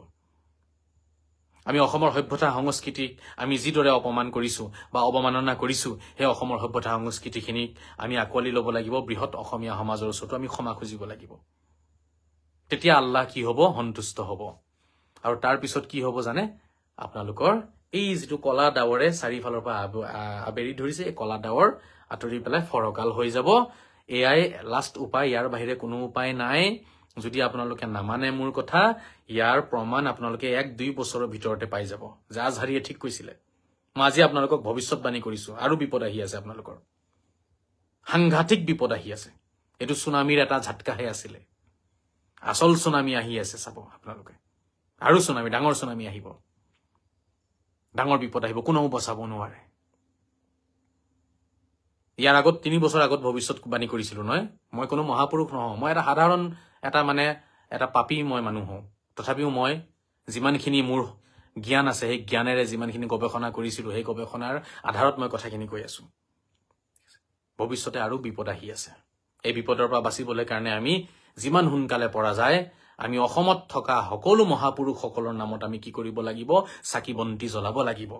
আমি অসমৰ সভ্যতা সংস্কৃতিক আমি যিদৰে অপমান কৰিছো বা অৱমাননা কৰিছো, সেই অসমৰ সভ্যতা সংস্কৃতিখিনিক আমি আঁকোৱালি ল'ব লাগিব। বৃহৎ অসমীয়া সমাজৰ ওচৰতো আমি ক্ষমা খুজিব লাগিব। তেতিয়া আল্লাহ কি হব? সন্তুষ্ট হব। আৰু তাৰ পিছত কি হব জানে? আপোনালোকৰ এই যিটো কলা ডাৱৰে চাৰিফালৰ পৰা আবেৰি ধৰিছে, এই কলা ডাৱৰ আঁতৰি পেলাই ফৰকাল হৈ যাব। এয়াই লাষ্ট উপায়, ইয়াৰ বাহিৰে কোনো উপায় নাই। যদি আপোনালোকে নামানে মোৰ কথা, ইয়াৰ প্ৰমাণ আপোনালোকে 1-2 বছৰৰ ভিতৰতে পাই যাব। আজহাৰীয়ে ঠিক কৈছিলে। মই আজি আপোনালোকক ভৱিষ্যতবাণী কৰিছো, আৰু বিপদ আহি আছে আপোনালোকৰ, সাংঘাতিক বিপদ আহি আছে। এইটো চুনামীৰ এটা ঝাটকাহে আছিলে, আচল চুনামী আহি আছে। চাব আপোনালোকে, আৰু চুনামী, ডাঙৰ চুনামী আহিব, ডাঙৰ বিপদ আহিব, কোনেও বচাব নোৱাৰে। ইয়াৰ আগত 3 বছৰ আগত ভৱিষ্যতবাণী কৰিছিলো নহয়। মই কোনো মহাপুৰুষ নহওঁ, মই এটা সাধাৰণ এটা পাপী মই মানুহ হওঁ। তথাপিও মই যিমানখিনি মোৰ জ্ঞান আছে, সেই জ্ঞানেৰে যিমানখিনি গৱেষণা কৰিছিলো, সেই গৱেষণাৰ আধাৰত মই কথাখিনি কৈ আছো। ভৱিষ্যতে আৰু বিপদ আহি আছে। এই বিপদৰ পৰা বাচিবলৈ কাৰণে আমি যিমান সোনকালে পৰা যায়, আমি অসমত থকা সকলো মহাপুৰুষসকলৰ নামত আমি কি কৰিব লাগিব? চাকি বন্তি জ্বলাব লাগিব।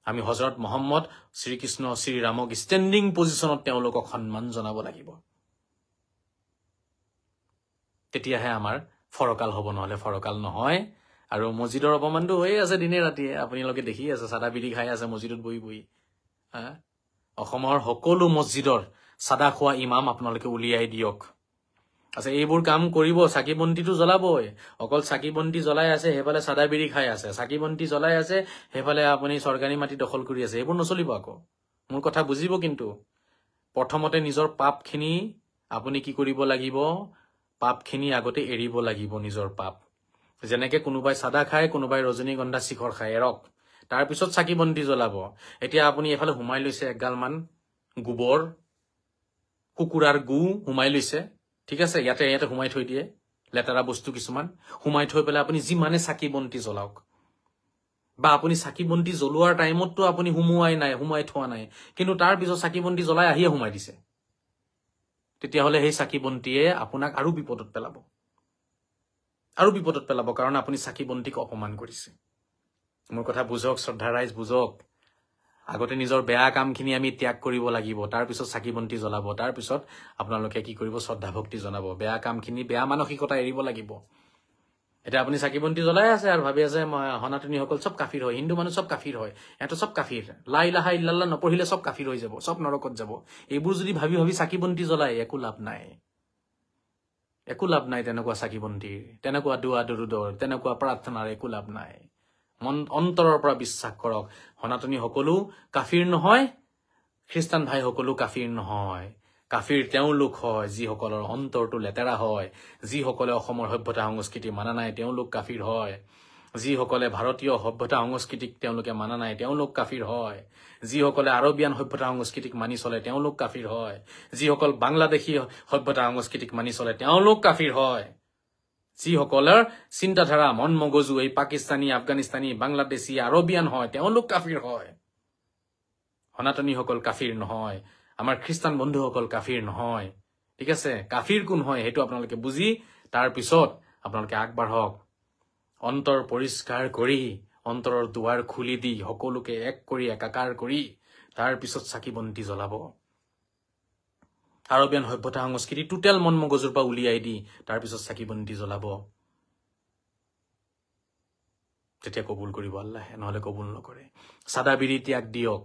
আমি হজৰত মহম্মদ শ্ৰীকৃষ্ণ শ্ৰীৰামক ষ্টেণ্ডিং পজিশ্যনত তেওঁলোকক সন্মান জনাব লাগিব। তেতিয়াহে আমাৰ ফৰকাল হ'ব, নহলে ফৰকাল নহয়। আৰু মছজিদৰ অপমানটো হৈয়ে আছে দিনে ৰাতিয়ে, আপোনালোকে দেখি আছে, চাদা বিড়ি খাই আছে মছজিদত বহি বহি। অসমৰ সকলো মছজিদৰ চাদা খোৱা ইমাম আপোনালোকে উলিয়াই দিয়ক। আচ্ছা, এইবোৰ কাম কৰিব, চাকি বন্তিটো জ্বলাবই। অকল চাকি বন্তি জ্বলাই আছে, সেইফালে চাদা বিড়ি খাই আছে, চাকি বন্তি জ্বলাই আছে, সেইফালে আপুনি চৰকাৰী মাটি দখল কৰি আছে, এইবোৰ নচলিব। আকৌ মোৰ কথা বুজিব। কিন্তু প্ৰথমতে নিজৰ পাপখিনি আপুনি কি কৰিব লাগিব? পাপখিনি আগতে এৰিব লাগিব, নিজৰ পাপ। যেনেকে কোনোবাই চাদা খায়, কোনোবাই ৰজনীগন্ধা শিখৰ খায়, এৰক, তাৰপিছত চাকি বন্তি জ্বলাব। এতিয়া আপুনি এফালে সোমাই লৈছে এগালমান গোবৰ, কুকুৰাৰ গু সোমাই লৈছে, ঠিক আছে, ইয়াতে সোমাই থৈ দিয়ে লেতেৰা বস্তু কিছুমান, সোমাই থৈ পেলাই আপুনি যিমানে চাকি বন্তি জ্বলাওক, বা আপুনি চাকি বন্তি জ্বলোৱাৰ টাইমততো আপুনি সোমাই থোৱা নাই, কিন্তু তাৰ পিছত চাকি বন্তি জ্বলাই আহিয়ে সোমাই দিছে, তেতিয়াহ'লে সেই চাকি বন্তিয়ে আপোনাক আৰু বিপদত পেলাব, কাৰণ আপুনি চাকি বন্তিক অপমান কৰিছে। মোৰ কথা বুজক শ্ৰদ্ধা ৰাইজ, বুজক। আগতে নিজৰ বেয়া কামখিনি আমি ত্যাগ কৰিব লাগিব, তাৰপিছত চাকি বন্তি জ্বলাব, তাৰপিছত আপোনালোকে কি কৰিব? শ্ৰদ্ধা ভক্তি জনাব। বেয়া কামখিনি, বেয়া মানসিকতা এৰিব লাগিব। এতিয়া আপুনি চাকি বন্তি জ্বলাই আছে আৰু ভাবি আছে সনাতনীসকল চব কাফিৰ হয়, হিন্দু মানুহ চব কাফিৰ হয়, এহঁতো চব কাফিৰ, লা ইলাহা ইল্লাল্লাহ নপঢ়িলে চব কাফিৰ হৈ যাব, চব নৰকত যাব। এইবোৰ যদি ভাবি চাকি বন্তি জ্বলাই, একো লাভ নাই, একো লাভ নাই। তেনেকুৱা চাকি বন্তিৰ, তেনেকুৱা দুৱা দৰুদৰ, তেনেকুৱা প্ৰাৰ্থনাৰ একো লাভ নাই। অন্তৰৰ পৰা বিশ্বাস কৰক, সনাতনী সকলো কাফিৰ নহয়, খ্ৰীষ্টান ভাই সকলো কাফিৰ নহয়। কাফিৰ তেওঁলোক হয় যিসকলৰ অন্তৰটো লেতেৰা হয়, যিসকলে অসমৰ সভ্যতা সংস্কৃতি মানা নাই, তেওঁলোক কাফিৰ হয়। যিসকলে ভাৰতীয় সভ্যতা সংস্কৃতিক তেওঁলোকে মানা নাই, তেওঁলোক কাফিৰ হয়। যিসকলে আৰবিয়ান সভ্যতা সংস্কৃতিক মানি চলে, তেওঁলোক কাফিৰ হয়। যিসকল বাংলাদেশী সভ্যতা সংস্কৃতিক মানি চলে, তেওঁলোক কাফিৰ হয়। যিসকলৰ চিন্তাধাৰা, মন মগজু এই পাকিস্তানী, আফগানিস্তানী, বাংলাদেশী, আৰবিয়ান হয়, তেওঁলোক কাফিৰ হয়। সনাতনীসকল কাফিৰ নহয়, আমাৰ খ্ৰীষ্টান বন্ধুসকল কাফিৰ নহয়, ঠিক আছে? কাফিৰ কোন হয় সেইটো আপোনালোকে বুজি তাৰপিছত আপোনালোকে আগবাঢ়ক। অন্তৰ পৰিষ্কাৰ কৰি, অন্তৰৰ দুৱাৰ খুলি দি, সকলোকে এক কৰি একাকাৰ কৰি, তাৰপিছত চাকি বন্তি জ্বলাব। আৰবিয়ান সভ্যতা সংস্কৃতি টোটেল মন মগজুৰ পৰা উলিয়াই দি, তাৰপিছত চাকি বন্তি জ্বলাব। তেতিয়া কবুল কৰিব আল্লাহে, নহলে কবুল নকৰে। চাদা বিড়ি ত্যাগ দিয়ক।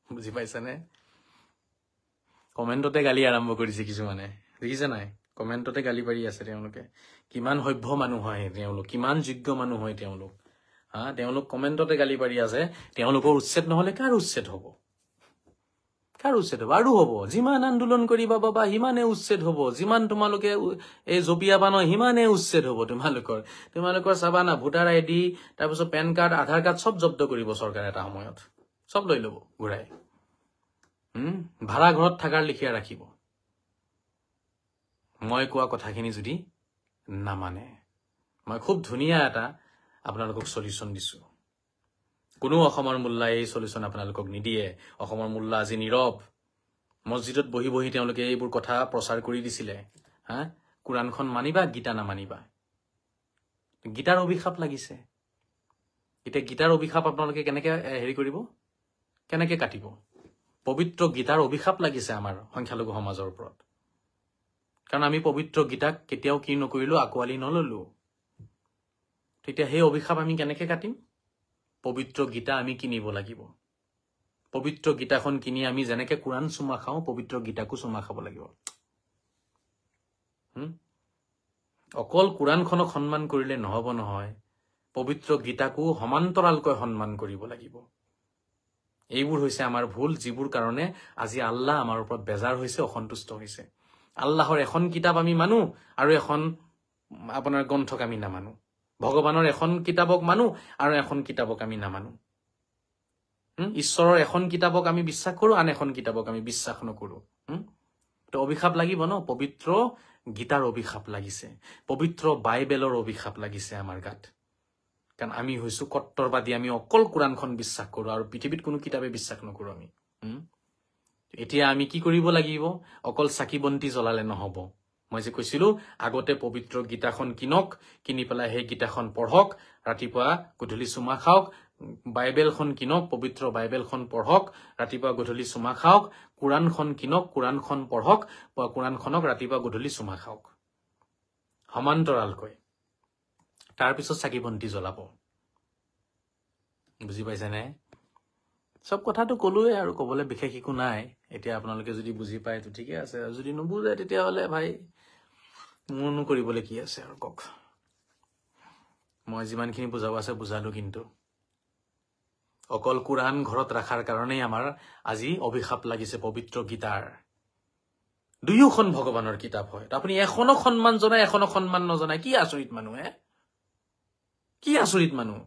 বুজি পাইছানে? কমেণ্টতে গালি আৰম্ভ কৰিছে কিছুমানে, দেখিছে নাই? কমেণ্টতে গালি পাৰি আছে তেওঁলোকে। কিমান সভ্য মানুহ হয় তেওঁলোক, কিমান যোগ্য মানুহ হয় তেওঁলোক। তেওঁলোক কমেণ্টতে গালি পাৰি আছে। তেওঁলোকৰ উচ্ছেদ নহলে কাৰ উচ্ছেদ হব? কাৰ উচ্ছেদ হব? আৰু হব, যিমান আন্দোলন কৰিবা বাবা সিমানে উচ্ছেদ হব। যিমান তোমালোকে এই জপিয়াবা নহয়, সিমানে উচ্ছেদ হব তোমালোকৰ চাবা না, ভোটাৰ আইডি, তাৰপিছত পেন কাৰ্ড, আধাৰ কাৰ্ড চব জব্দ কৰিব চৰকাৰে এটা সময়ত, চব লৈ লব ঘূৰাই। ভাড়া ঘৰত থকাৰ লিখীয়া ৰাখিব মই কোৱা কথাখিনি যদি নামানে। মই খুব ধুনীয়া এটা আপোনালোকক সলিউশন দিছো। কোনো অসমৰ মোল্লাই এই সলিউশন আপোনালোকক নিদিয়ে। অসমৰ মোল্লা আজি নীৰৱ। মছজিদত বহি বহি তেওঁলোকে এইবোৰ কথা প্ৰচাৰ কৰি দিছিলে। কোৰাণখন মানিবা, গীতা নামানিবা। গীতাৰ অভিশাপ লাগিছে। এতিয়া গীতাৰ অভিশাপ আপোনালোকে কেনেকে হেৰি কৰিব, কেনেকে কাটিব? পবিত্ৰ গীতাৰ অভিশাপ লাগিছে আমাৰ সংখ্যালঘু সমাজৰ ওপৰত। কাৰণ আমি পবিত্ৰ গীতাক কেতিয়াও কি নকৰিলো, আঁকোৱালি নললো। তেতিয়া সেই অভিশাপ আমি কেনেকে কাটিম? পবিত্ৰ গীতা আমি কিনিব লাগিব। পবিত্ৰ গীতাখন কিনি আমি যেনেকে কোৰাণ চুমা খাওঁ, পবিত্ৰ গীতাকো চুমা খাব লাগিব। অকল কোৰাণখনক সন্মান কৰিলে নহব নহয়, পবিত্ৰ গীতাকো সমান্তৰালকৈ সন্মান কৰিব লাগিব। এইবোৰ হৈছে আমাৰ ভুল, যিবোৰ কাৰণে আজি আল্লাহ আমাৰ ওপৰত বেজাৰ হৈছে, অসন্তুষ্ট হৈছে। আল্লাহৰ এখন কিতাপ আমি মানো আৰু এখন আপোনাৰ গ্ৰন্থক আমি নামানো। ভগৱানৰ এখন কিতাপক মানো আৰু এখন কিতাপক আমি নামানো। ঈশ্বৰৰ এখন কিতাপক আমি বিশ্বাস কৰো, আন এখন কিতাপক আমি বিশ্বাস নকৰো। তো অভিশাপ লাগিব ন? পবিত্ৰ গীতাৰ অভিশাপ লাগিছে, পবিত্ৰ বাইবেলৰ অভিশাপ লাগিছে আমাৰ গাত। কাৰণ আমি হৈছো কট্টৰবাদী, আমি অকল কোৰাণখন বিশ্বাস কৰো আৰু পৃথিৱীত কোনো কিতাপে বিশ্বাস নকৰো আমি। এতিয়া আমি কি কৰিব লাগিব? অকল চাকি বন্তি জ্বলালে নহব। মই যে কৈছিলো আগতে পবিত্ৰ গীতাখন কিনক, কিনি পেলাই সেই গীতাখন পঢ়ক, ৰাতিপুৱা গধূলি চুমা খাওক। বাইবেলখন কিনক, পবিত্ৰ বাইবেলখন পঢ়ক, ৰাতিপুৱা গধূলি চুমা খাওক। কোৰাণখন কিনক, কোৰাণখন পঢ়ক, কোৰাণখনক ৰাতিপুৱা গধূলি চুমা খাওক, সমান্তৰালকৈ। তাৰপিছত চাকি বন্তি জ্বলাব। বুজি পাইছেনে? সব কথাটো কলোৱে আৰু কবলৈ বিশেষ একো নাই। এতিয়া আপোনালোকে যদি বুজি পায় তো ঠিকে আছে, আৰু যদি নুবুজে তেতিয়াহ'লে ভাই মোৰনো কৰিবলৈ কি আছে আৰু কওক। মই যিমানখিনি বুজাব আছে বুজালো, কিন্তু অকল কোৰাণ ঘৰত ৰখাৰ কাৰণেই আমাৰ আজি অভিশাপ লাগিছে পবিত্ৰ গীতাৰ। দুয়োখন ভগৱানৰ কিতাপ হয়, আপুনি এখনক সন্মান জনাই এখনক সন্মান নজনাই। কি আচৰিত মানুহ হে, কি আচৰিত মানুহ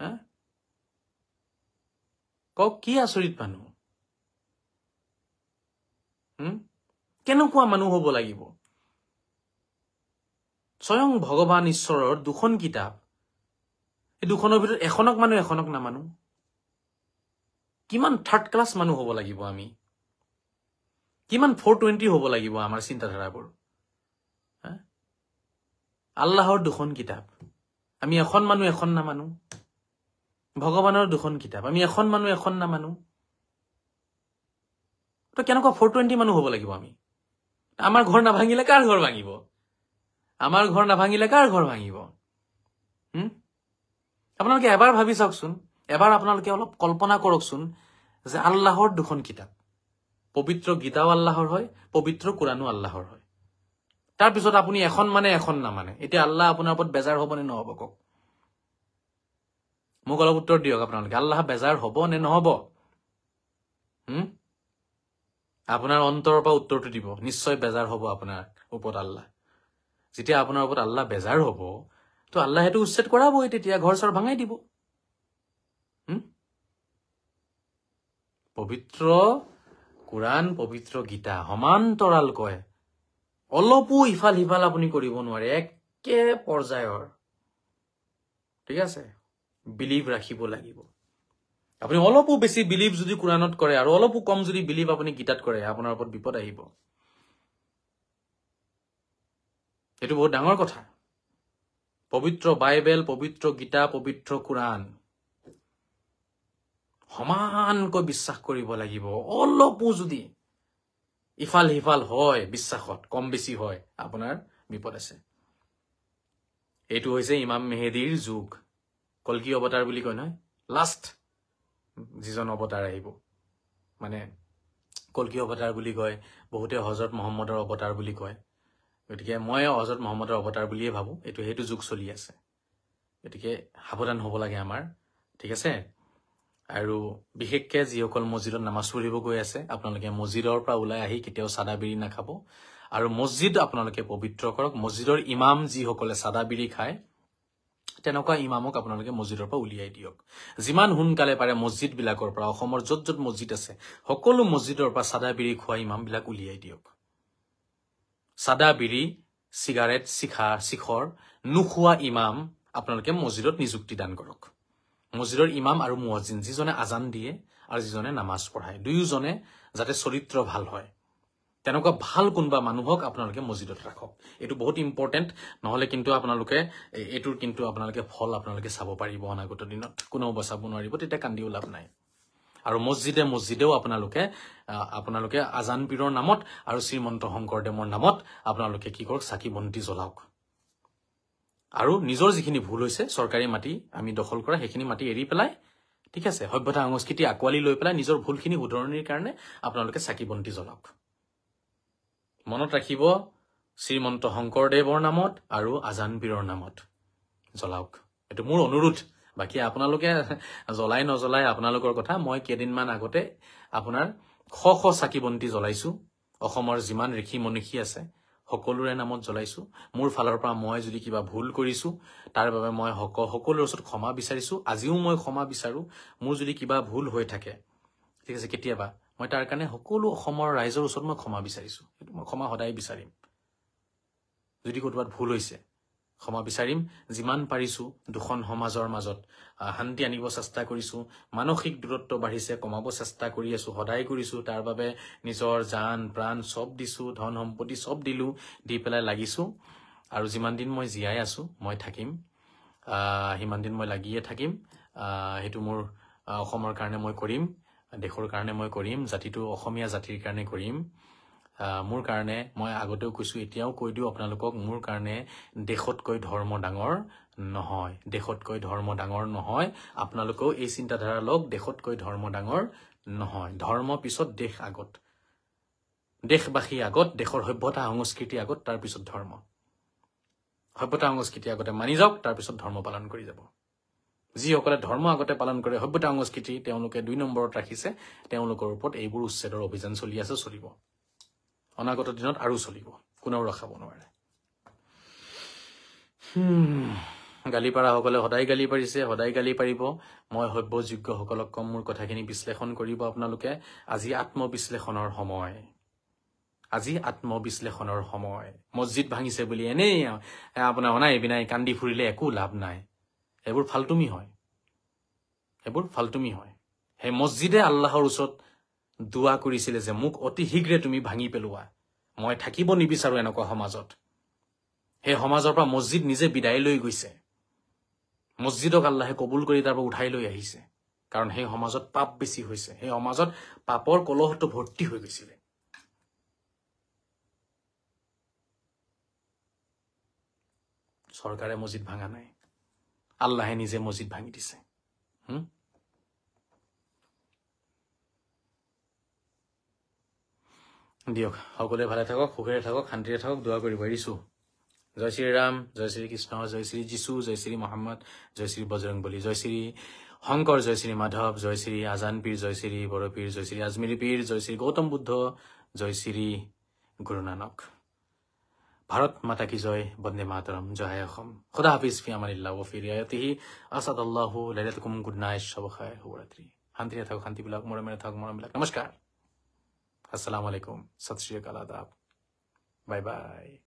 হে, কওক কি আচৰিত মানুহ। কেনেকুৱা মানুহ হব লাগিব? স্বয়ং ভগৱান ঈশ্বৰৰ দুখন কিতাপ, এই দুখনৰ ভিতৰত এখনক মানুহ এখনক নামানো। কিমান থাৰ্ড ক্লাছ মানুহ হব লাগিব আমি, কিমান 420 হব লাগিব আমাৰ চিন্তাধাৰাবোৰ। আল্লাহৰ দুখন কিতাপ, আমি এখন মানুহ এখন নামানো। ভগৱানৰ দুখন কিতাপ, আমি এখন মানুহ এখন নামানো। তো কেনেকুৱা 420 মানুহ হব লাগিব আমি? আমাৰ ঘৰ নাভাঙিলে কাৰ ঘৰ ভাঙিব? আমাৰ ঘৰ নাভাঙিলে কাৰ ঘৰ ভাঙিব? আপোনালোকে এবাৰ ভাবি চাওকচোন, এবাৰ আপোনালোকে অলপ কল্পনা কৰকচোন যে আল্লাহৰ দুখন কিতাপ, পবিত্ৰ গীতাও আল্লাহৰ হয়, পবিত্ৰ কোৰাণো আল্লাহৰ হয়। তাৰপিছত আপুনি এখন মানে এখন নামানে। এতিয়া আল্লাহ আপোনাৰ ওপৰত বেজাৰ হব নে নহব কওক? মোক অলপ উত্তৰ দিয়ক আপোনালোকে। আল্লাহ বেজাৰ হব নে নহব? আপোনাৰ অন্তৰৰ পৰা উত্তৰটো দিব। নিশ্চয় বেজাৰ হব আপোনাৰ ওপৰত আল্লাহ। যেতিয়া আপোনাৰ ওপৰত আল্লাহ বেজাৰ হব, তো আল্লাহ সেইটো উচ্ছেদ কৰাবই, তেতিয়া ঘৰ চৰ ভাঙাই দিব। পবিত্ৰ কোৰাণ, পবিত্ৰ গীতা সমান্তৰালকৈ, অলপো ইফাল সিফাল আপুনি কৰিব নোৱাৰে, একে পৰ্যায়ৰ। ঠিক আছে, বিলিভ ৰাখিব লাগিব। আপুনি অলপো বেছি বিলিভ যদি কোৰাণত কৰে আৰু অলপো কম যদি বিলিভ আপুনি গীতাত কৰে, আপোনাৰ ওপৰত বিপদ আহিব। এইটো বহুত ডাঙৰ কথা। পবিত্ৰ বাইবেল, পবিত্ৰ গীতা, পবিত্ৰ কোৰাণ সমানকৈ বিশ্বাস কৰিব লাগিব। অলপো যদি ইফাল সিফাল হয় বিশ্বাসত, কম বেছি হয়, আপোনাৰ বিপদ আছে। এইটো হৈছে ইমাম মেহেদীৰ যুগ। কলকি অৱতাৰ বুলি কয় নহয়, লাষ্ট যিজন অৱতাৰ আহিব, মানে কলকি অৱতাৰ বুলি কয়, বহুতে হজৰত মহম্মদৰ অৱতাৰ বুলি কয়। গতিকে মই হজৰত মহম্মদৰ অৱতাৰ বুলিয়ে ভাবো। সেইটো যুগ চলি আছে, গতিকে সাৱধান হ'ব লাগে আমাৰ। ঠিক আছে। আৰু বিশেষকৈ যিসকল মছজিদত নামাজ পঢ়িব গৈ আছে, আপোনালোকে মছজিদৰ পৰা ওলাই আহি কেতিয়াও চাদা বিৰি নাখাব। আৰু মছজিদ আপোনালোকে পবিত্ৰ কৰক। মছজিদৰ ইমাম যিসকলে চাদা বিৰি খায়, তেনেকুৱা ইমামক আপোনালোকে মছজিদৰ পৰা উলিয়াই দিয়ক। যিমান সোনকালে পাৰে মছজিদ বিলাকৰ পৰা, অসমৰ য'ত য'ত মছজিদ আছে সকলো মছজিদৰ পৰা চাদা বিৰি খোৱা ইমাম বিলাক উলিয়াই দিয়ক। চাদা বিৰি, চিগাৰেট, শিখৰ নোখোৱা ইমাম আপোনালোকে মছজিদত নিযুক্তি দান কৰক। মছজিদৰ ইমাম আৰু মুৱাজ্জিন, যিজনে আজান দিয়ে আৰু যিজনে নামাজ পঢ়ায়, দুয়োজনে যাতে চৰিত্ৰ ভাল হয়, তেনেকুৱা ভাল কোনোবা মানুহক আপোনালোকে মছজিদত ৰাখক। এইটো বহুত ইম্পৰ্টেণ্ট। নহলে কিন্তু আপোনালোকে এইটোৰ কিন্তু আপোনালোকে ফল আপোনালোকে চাব পাৰিব অনাগত দিনত। কোনেও বচাব নোৱাৰিব, তেতিয়া কান্দিও লাভ নাই। আৰু মছজিদেও আপোনালোকে আজান পীৰৰ নামত আৰু শ্ৰীমন্ত শংকৰদেৱৰ নামত আপোনালোকে কি কৰক, চাকি বন্তি জ্বলাওক। আৰু নিজৰ যিখিনি ভুল হৈছে, চৰকাৰী মাটি আমি দখল কৰা সেইখিনি মাটি এৰি পেলাই, ঠিক আছে, সভ্যতা সংস্কৃতি আঁকোৱালি লৈ পেলাই নিজৰ ভুলখিনি শুধৰণিৰ কাৰণে আপোনালোকে চাকি বন্তি জ্বলাওক। মনত ৰাখিব, শ্ৰীমন্ত শংকৰদেৱৰ নামত আৰু আজান পীৰৰ নামত জ্বলাওক। এইটো মোৰ অনুৰোধ। বাকী আপোনালোকে জ্বলাই নজ্বলাই আপোনালোকৰ কথা। মই কেইদিনমান আগতে আপোনাৰ শ চাকি বন্তি জ্বলাইছো। অসমৰ যিমান ঋষি মনীষী আছে সকলোৰে নামত জ্বলাইছো। মোৰ ফালৰ পৰা মই যদি কিবা ভুল কৰিছো তাৰ বাবে মই সকলোৰে ওচৰত ক্ষমা বিচাৰিছো। আজিও মই ক্ষমা বিচাৰো। মোৰ যদি কিবা ভুল হৈ থাকে, ঠিক আছে, কেতিয়াবা মই তাৰ কাৰণে সকলো অসমৰ ৰাইজৰ ওচৰত মই ক্ষমা বিচাৰিছো। সেইটো মই ক্ষমা সদায় বিচাৰিম। যদি ক'ৰবাত ভুল হৈছে ক্ষমা বিচাৰিম। যিমান পাৰিছো দুখন সমাজৰ মাজত শান্তি আনিব চেষ্টা কৰিছো। মানসিক দূৰত্ব বাঢ়িছে, কমাব চেষ্টা কৰি আছো, সদায় কৰিছো। তাৰ বাবে নিজৰ জান প্ৰাণ চব দিছো, ধন সম্পত্তি চব দিলো, দি পেলাই লাগিছো। আৰু যিমান দিন মই জীয়াই আছো মই থাকিম, সিমান দিন মই লাগিয়ে থাকিম। সেইটো মোৰ অসমৰ কাৰণে মই কৰিম, দেশৰ কাৰণে মই কৰিম, জাতিটো অসমীয়া জাতিৰ কাৰণে কৰিম। মোৰ কাৰণে মই আগতেও কৈছো, এতিয়াও কৈ দিওঁ আপোনালোকক, মোৰ কাৰণে দেশতকৈ ধৰ্ম ডাঙৰ নহয়। দেশতকৈ ধৰ্ম ডাঙৰ নহয়। আপোনালোকেও এই চিন্তাধাৰা লওক, দেশতকৈ ধৰ্ম ডাঙৰ নহয়। ধৰ্ম পিছত, দেশ আগত, দেশবাসী আগত, দেশৰ সভ্যতা সংস্কৃতি আগত, তাৰ পিছত ধৰ্ম। সভ্যতা সংস্কৃতি আগতে মানি যাওক, তাৰ পিছত ধৰ্ম পালন কৰি যাব। যিসকলে ধৰ্ম আগতে পালন কৰে, সভ্যতা সংস্কৃতি তেওঁলোকে 2 নম্বৰত ৰাখিছে, তেওঁলোকৰ ওপৰত এইবোৰ উচ্ছেদৰ অভিযান চলি আছে, চলিব। অনাগত দিনত আৰু চলিব, কোনেও ৰখাব নোৱাৰে। গালি পাৰা সকলে সদায় গালি পাৰিছে, সদায় গালি পাৰিব। মই সভ্যযোগ্যসকলক কম, মোৰ কথাখিনি বিশ্লেষণ কৰিব আপোনালোকে। আজি আত্মবিশ্লেষণৰ সময়। আজি আত্মবিশ্লেষণৰ সময়। মছজিদ ভাঙিছে বুলি এনেই আপোনাৰ অনাই বিনাই কান্দি ফুৰিলে একো লাভ নাই। এইবোৰ ফাল্টুমি হয়, এইবোৰ ফাল্টুমি হয়। সেই মছজিদে আল্লাহৰ ওচৰত দোৱা কৰিছিলে যে মোক অতি শীঘ্ৰে তুমি ভাঙি পেলোৱা। মই থাকিব নিবিচাৰো এনেকুৱা সমাজত। সেই সমাজৰ পৰা মছজিদ নিজে বিদায় লৈ গৈছে। মছজিদক আল্লাহে কবুল কৰি তাৰ পৰা উঠাই লৈ আহিছে। কাৰণ সেই সমাজত পাপ বেছি হৈছে, সেই সমাজত পাপৰ কলহটো ভৰ্তি হৈ গৈছিলে। চৰকাৰে মছজিদ ভাঙা নাই, আল্লাহে নিজে মছজিদ ভাঙি দিছে। দিয়ক, সকলোৱে ভালে থাকক, সুখেৰে থাকক, শান্তিৰে থাকক, দোৱা কৰিব এৰিছো। জয় শ্ৰী ৰাম, জয় শ্ৰী কৃষ্ণ, জয় শ্ৰী যীশু, জয় শ্ৰী মহম্মদ, জয় শ্ৰী বজৰংবলী, জয় শ্ৰী শংকৰ, জয় শ্ৰী মাধৱ, জয় শ্ৰী আজান পীৰ, জয় শ্ৰী বড় পীৰ, জয় শ্ৰী আজমিৰী পীৰ, জয় শ্ৰী গৌতম বুদ্ধ, জয় শ্ৰী গুৰু নানক। ভাৰত মাতা কি জয়, বন্দে মাতৰম, জয় অসম। খুদা হাফিজ, ফি আমানিল্লাহ ও ফি ৰিয়ায়াতিহি, আসাদাল্লাহু লাইলাতুকুম, গুড নাইট, শুভ খাইৰ, শুভৰাত্ৰি। শান্তিৰে থাকক, শান্তিবিলাক, মৰমেৰে থাকক, মৰমবিলাক। নমস্কাৰ, আসসালামু আলাইকুম, সত শ্ৰী আকাল, আদাব, বাই বাই।